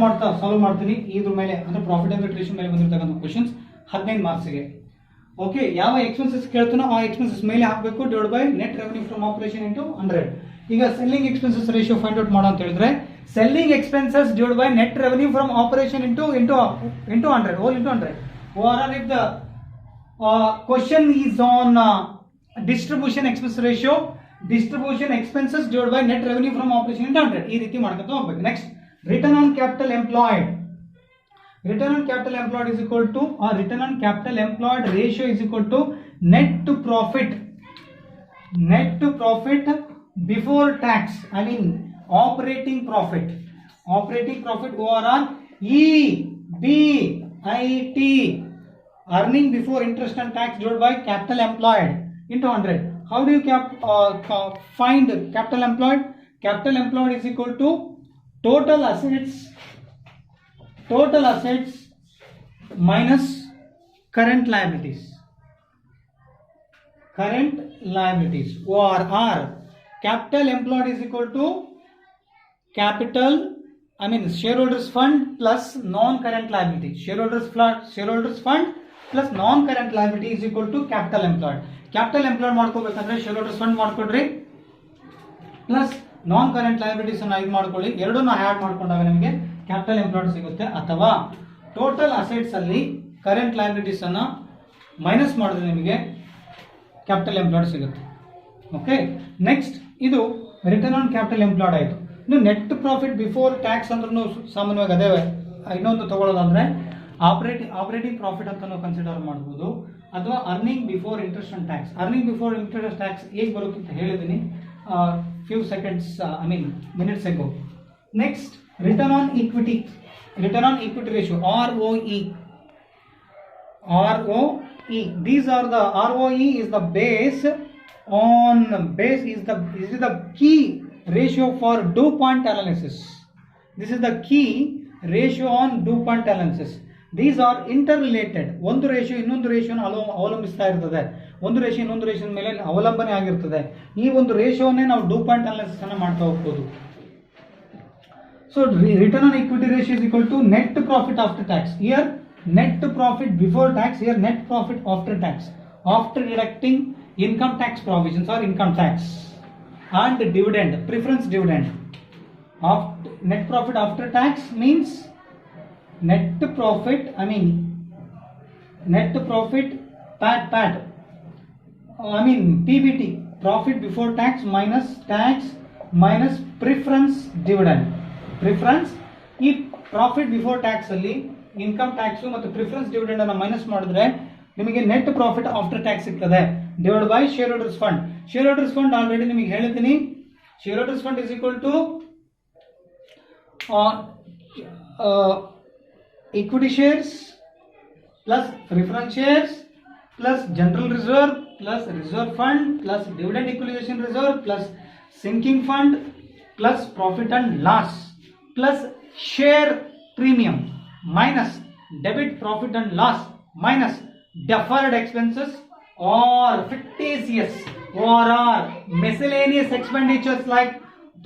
ಮಾಡ್ತೀನಿ. ಇದ್ರ ಮೇಲೆ ಅಂದ್ರೆ ಪ್ರಾಫಿಟಬಿಲಿಟಿ ರೇಷಿಯೋ ಮೇಲೆ ಬಂದಿರತಕ್ಕಂಥ ಕ್ವೆಶ್ಚನ್ಸ್ 15 ಮಾರ್ಕ್ಸ್ಗೆ. ಓಕೆ, ಯಾವ ಎಕ್ಸ್ಪೆನ್ಸಸ್ ಕೇಳ್ತಾನೋ ಆ ಎಕ್ಸ್ಪೆನ್ಸಸ್ ಮೇಲೆ ಹಾಕಬೇಕು divide by net revenue from operation into 100. ಈಗ selling expenses ratio find out ಮಾಡೋ ಅಂತ ಹೇಳಿದ್ರೆ selling expenses divide by net revenue from operation into 100 whole into 100. or if the question is on distribution expense ratio, distribution expenses divided by net revenue from operation into 100. ಈ ರೀತಿ ಮಾಡ್ಕೊತಾ ಹೋಗಬೇಕು. Next return on capital employed. Return on capital employed is equal to, or return on capital employed ratio is equal to net to profit before tax. I mean operating profit ORR EBIT, earning before interest and tax divided by capital employed into 100. How do you find capital employed? Capital employed is equal to total assets minus current liabilities ORR. Capital employed is equal to shareholders fund plus non-current liability. Shareholders fund plus non-current liability is equal to capital employed. Capital employed ಮಾಡ್ಕೋಬೇಕಂದ್ರೆ shareholders fund ಮಾಡ್ಕೊಡ್ರಿ plus non current liabilities ಅನ್ನು ಇದು ಮಾಡ್ಕೊಳ್ಳಿ. ಎರಡನ್ನೂ add ಮಾಡ್ಕೊಂಡಾಗ ನಿಮಗೆ capital employed ಸಿಗುತ್ತೆ. ಅಥವಾ ಟೋಟಲ್ ಅಸೆಟ್ಸ್ ಅಲ್ಲಿ ಕರೆಂಟ್ ಲಯಬಿಲಿಟೀಸ್ ಅನ್ನು ಮೈನಸ್ ಮಾಡಿದ್ರೆ ನಿಮಗೆ ಕ್ಯಾಪಿಟಲ್ ಎಂಪ್ಲಾಯ್ಡ್ ಸಿಗುತ್ತೆ. ಓಕೆ, ನೆಕ್ಸ್ಟ್ ಇದು ರಿಟರ್ನ್ ಆನ್ ಕ್ಯಾಪಿಟಲ್ ಎಂಪ್ಲಾಯ್ಡ್ ಆಯಿತು. ಇನ್ನು ನೆಟ್ ಪ್ರಾಫಿಟ್ ಬಿಫೋರ್ ಟ್ಯಾಕ್ಸ್ ಅಂದ್ರೂ ಸಾಮಾನ್ಯವಾಗಿ ಅದೇ ಇನ್ನೊಂದು ತಗೊಳ್ಳೋದಂದ್ರೆ ಆಪರೇಟಿಂಗ್ ಪ್ರಾಫಿಟ್ ಅಂತ ನಾವು ಕನ್ಸಿಡರ್ ಮಾಡ್ಬೋದು. ಅಥವಾ earning before interest and tax. Earning before interest tax ಹೇಗೆ ಬರುತ್ತೆ ಅಂತ ಹೇಳಿದ್ದೀನಿ few seconds minutes ago. Next, return on equity ratio, ROE. These are the ROE is the base is the key ratio for DuPont analysis. This is the key ratio on DuPont analysis. These are interrelated. ಒಂದು ratio ಇನ್ನೊಂದು ರೇಷಿಯೋನ ಅವಲಂಬಿಸ್ತಾ ಇರ್ತದೆ, ಒಂದು ratio ಇನ್ನೊಂದು ratio ಮೇಲೆ ಅವಲಂಬನೆ ಆಗಿರ್ತದೆ. ಈ ಒಂದು ರೇಷಿಯೋನೇ ನಾವು DuPont ಅನಾಲಿಸಿಸ್ ಅನ್ನು ಮಾಡ್ತಾ ಹೋಗ್ಬೋದು. So return on equity ratio is equal to net profit after tax. Here net profit before tax, here net profit after tax, after deducting income tax provisions or income tax and dividend, preference dividend. Net profit after tax means net profit PAT PBT, profit before tax minus preference dividend. ಈ profit before tax ಅಲ್ಲಿ income tax ಮತ್ತು preference dividend ಅನ್ನು minus ಮಾಡಿದ್ರೆ ನಿಮಗೆ net profit after tax ಸಿಗ್ತದೆ divide by shareholders fund. Shareholders fund already ನಿಮಗೆ ಹೇಳಿದ್ದೀನಿ. Shareholders fund is equal to equity shares plus preference shares plus general reserve plus reserve fund plus dividend equalization reserve plus sinking fund plus profit and loss plus share premium minus debit profit and loss minus deferred expenses or fictitious or miscellaneous expenditures like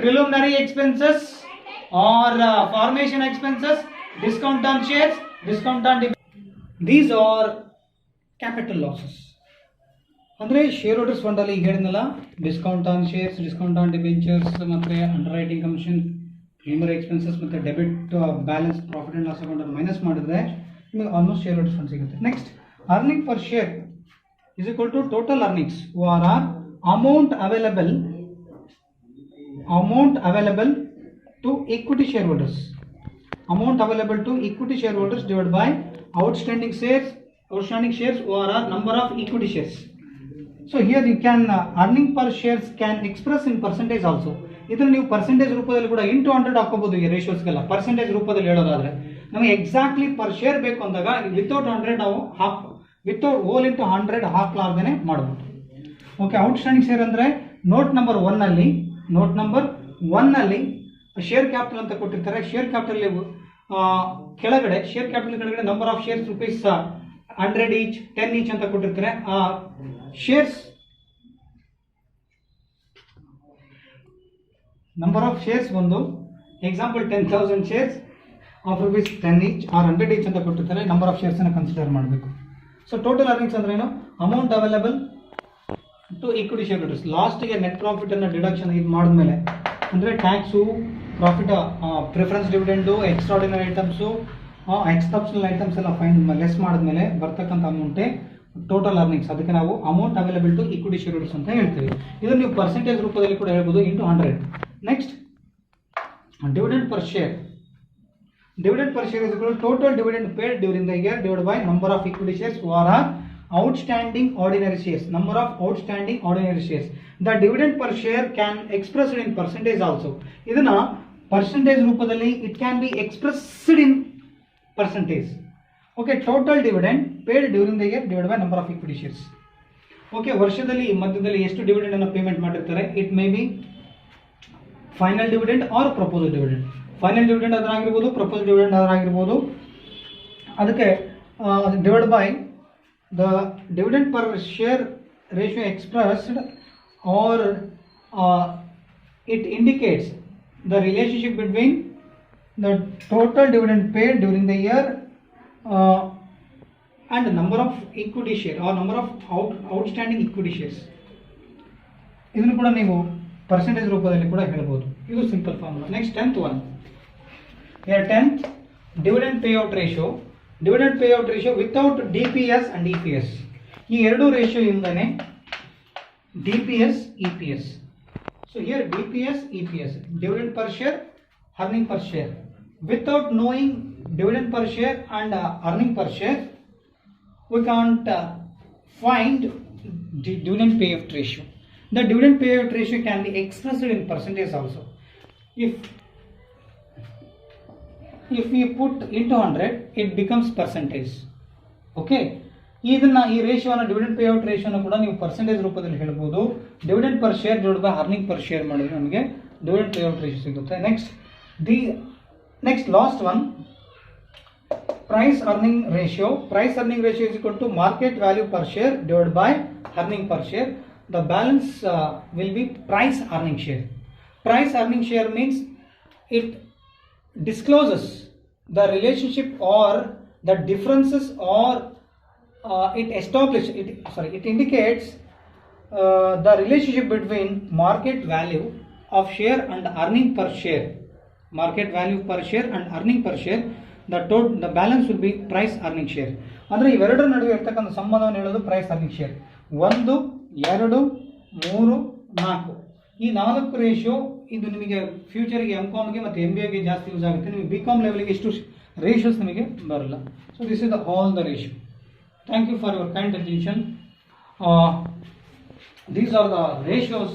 preliminary expenses or formation expenses, discount on shares, discount on these are capital losses. ಅಂದರೆ shareholders fund ಅಲ್ಲಿ ಈಗ ಹೇಳಿದ್ನಲ್ಲ, discount on shares, discount on debentures, ಮತ್ತೆ underwriting commission, preliminary expenses, ಮತ್ತೆ debit balance profit and loss account minus ಮಾಡಿದ್ರೆ ನಿಮಗೆ almost shareholders fund ಸಿಗುತ್ತೆ. Next earning per share is equal to total earnings or amount available to equity shareholders. Amount available to equity shareholders divided by outstanding shares or number of equity shares. So here you can earning per shares can express in percentage also. ಇದನ್ನು ನೀವು percentage ರೂಪದಲ್ಲಿ ಕೂಡ into 100 ಹಾಕೋಬಹುದು. ಈ ರೇಷಿಯೋಸ್ಗೆಲ್ಲ percentage ರೂಪದಲ್ಲಿ ಹೇಳೋದಾದ್ರೆ ನಮಗೆ exactly per share ಬೇಕು ಅಂದಾಗ ವಿತೌಟ್ 100 ನಾವು ವಿತೌಟ್ ಹೋಲ್ ಇಂಟು 100 ಹಾಕ್ಲಾರ್ದೇನೆ ಮಾಡಬಹುದು. ಓಕೆ, ಔಟ್ಸ್ಟ್ಯಾಂಡಿಂಗ್ ಶೇರ್ ಅಂದ್ರೆ ನೋಟ್ ನಂಬರ್ 1 ಅಲ್ಲಿ ಶೇರ್ ಕ್ಯಾಪಿಟಲ್ ಅಂತ ಕೊಟ್ಟಿರ್ತಾರೆ. ಶೇರ್ ಕ್ಯಾಪಿಟಲ್ ಕೆಳಗಡೆ number of shares rupees 100 each 10 each ಅಂತ ಕೊಟ್ಟಿರ್ತಾರೆ. ಆ ಶೇರ್ಸ್ ನಂಬರ್ ಆಫ್ ಶೇರ್ಸ್ ಒಂದು example 10,000 shares of rupees 10 each or 100 each ಅಂತ ಕೊಟ್ಟಿರ್ತಾರೆ. ನಂಬರ್ ಆಫ್ ಶೇರ್ಸ್ ಅನ್ನು ಕನ್ಸಿಡರ್ ಮಾಡಬೇಕು. ಸೊ ಟೋಟಲ್ ಅರ್ನಿಂಗ್ಸ್ ಅಂದ್ರೆ ಏನು? Amount available to equity shareholders. ಲಾಸ್ಟ್ಗೆ ನೆಟ್ ಪ್ರಾಫಿಟ್ ಅನ್ನು ಡಿಡಕ್ಷನ್ ಇದು ಮಾಡಿದ್ಮೇಲೆ ಅಂದರೆ tax, profit, preference dividend, extraordinary items, exceptional items ಎಲ್ಲ ಫೈನ್ ಲೆಸ್ ಮಾಡಿದ್ಮೇಲೆ ಬರ್ತಕ್ಕಂಥ ಅಮೌಂಟೇ ಟೋಟಲ್ ಅರ್ನಿಂಗ್ಸ್. ಅದಕ್ಕೆ ನಾವು amount available to equity shareholders ಅಂತ ಹೇಳ್ತೀವಿ. ಇದನ್ನು ನೀವು ಪರ್ಸೆಂಟೇಜ್ ರೂಪದಲ್ಲಿ ಕೂಡ ಹೇಳ್ಬೋದು, into 100. Next dividend per share. Dividend per share is equal to total dividend paid during the year divided by number of equity shares or outstanding ordinary shares. Number of outstanding ordinary shares. The dividend per share can expressed in percentage also. Idana percentage ರೂಪದಲ್ಲಿ it can be expressed in percentage. Okay, total dividend paid during the year divided by number of equity shares. Okay, ವರ್ಷದಲ್ಲಿ ಮಧ್ಯದಲ್ಲಿ ಎಷ್ಟು dividend ಅನ್ನು payment ಮಾಡಿರ್ತಾರೆ? It may be final dividend or proposed dividend. Final dividend ಅದರಾಗಿರ್ಬೋದು, propose dividend ಅದರಾಗಿರ್ಬೋದು. ಅದಕ್ಕೆ divide by the dividend per share ratio expressed or it indicates the relationship between the total dividend paid during the year and number of equity share or number of outstanding equity shares. ಇದನ್ನು ಕೂಡ ನೀವು percentage ರೂಪದಲ್ಲಿ ಕೂಡ ಹೇಳ್ಬೋದು. ಇದು simple formula. Next 10th one. Here 10th, dividend payout ratio. Dividend payout ratio without DPS and EPS. ಈ ಎರಡು ratio ಇಂದನೇ DPS, EPS. So here DPS, EPS, dividend per share, earning per share. Without knowing dividend per share and earning per share, we can't find dividend payout ratio. The dividend payout ratio can be expressed in percentage also. If we put into 100, it becomes percentage. Okay, ಇದನ್ನ ಈ ರೇಷಿಯೋನ dividend payout ರೇಷಿಯೋನ ಕೂಡ ನೀವು percentage ರೂಪದಲ್ಲಿ ಹೇಳ್ಬೋದು. Dividend per share divide by earning per share ಮಾಡಿದ್ರೆ ನಮಗೆ dividend payout ratio ಸಿಗುತ್ತೆ. Next last one, price earning ratio. Price earning ratio is equal to market value per share divide by earning per share. The balance will be price earning share. Price earning share means it discloses the relationship or the differences or it indicates the relationship between market value of share and earning per share. Market value per share and earning per share. The balance will be price earning share. ಅಂದರೆ ಇವೆರಡರ ನಡುವೆ ಇರ್ತಕ್ಕಂಥ ಸಂಬಂಧವನ್ನು ಹೇಳೋದು price earning share. 1, 2, 3, 4 ಈ 4 ratio ಇದು ನಿಮಗೆ ಫ್ಯೂಚರ್ಗೆ MCOMಗೆ ಮತ್ತು MBAಗೆ ಜಾಸ್ತಿ ಯೂಸ್ ಆಗುತ್ತೆ. ನಿಮಗೆ BCom ಲೆವೆಲ್ಗೆ ಇಷ್ಟು ರೇಷಿಯೋಸ್ ನಿಮಗೆ ಬರಲ್ಲ. So this is the all the ratio. Thank you for your kind attention. These are the ratios.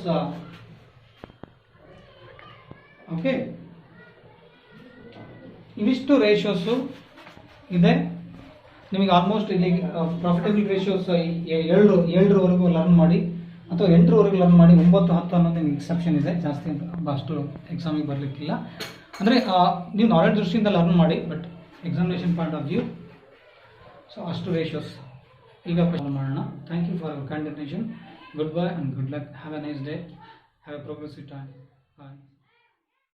Okay. ಇವಿಷ್ಟು ರೇಷಿಯೋಸು ಇದೆ ನಿಮಗೆ. ಆಲ್ಮೋಸ್ಟ್ ಇಲ್ಲಿ ಪ್ರಾಫಿಟಬಲ್ ರೇಷಿಯೋಸ್ 7ರವರೆಗೂ ಲರ್ನ್ ಮಾಡಿ, ಅಥವಾ 8ರವರೆಗೂ ಲರ್ನ್ ಮಾಡಿ. 9, 10 ಅನ್ನೋದು ನಿಮಗೆ ಎಕ್ಸೆಪ್ಷನ್ ಇದೆ, ಜಾಸ್ತಿ ಅಷ್ಟು ಎಕ್ಸಾಮಿಗೆ ಬರಲಿಕ್ಕಿಲ್ಲ. ಅಂದರೆ ನೀವು ನಾಲೆಡ್ಜ್ ದೃಷ್ಟಿಯಿಂದ ಲರ್ನ್ ಮಾಡಿ, but examination point of view so ಅಷ್ಟು ರೇಷಿಯೋಸ್ ಈಗ ಮಾಡೋಣ. Thank you for your kind attention. Goodbye and good luck. Have a nice day. Have a progressive time. Bye.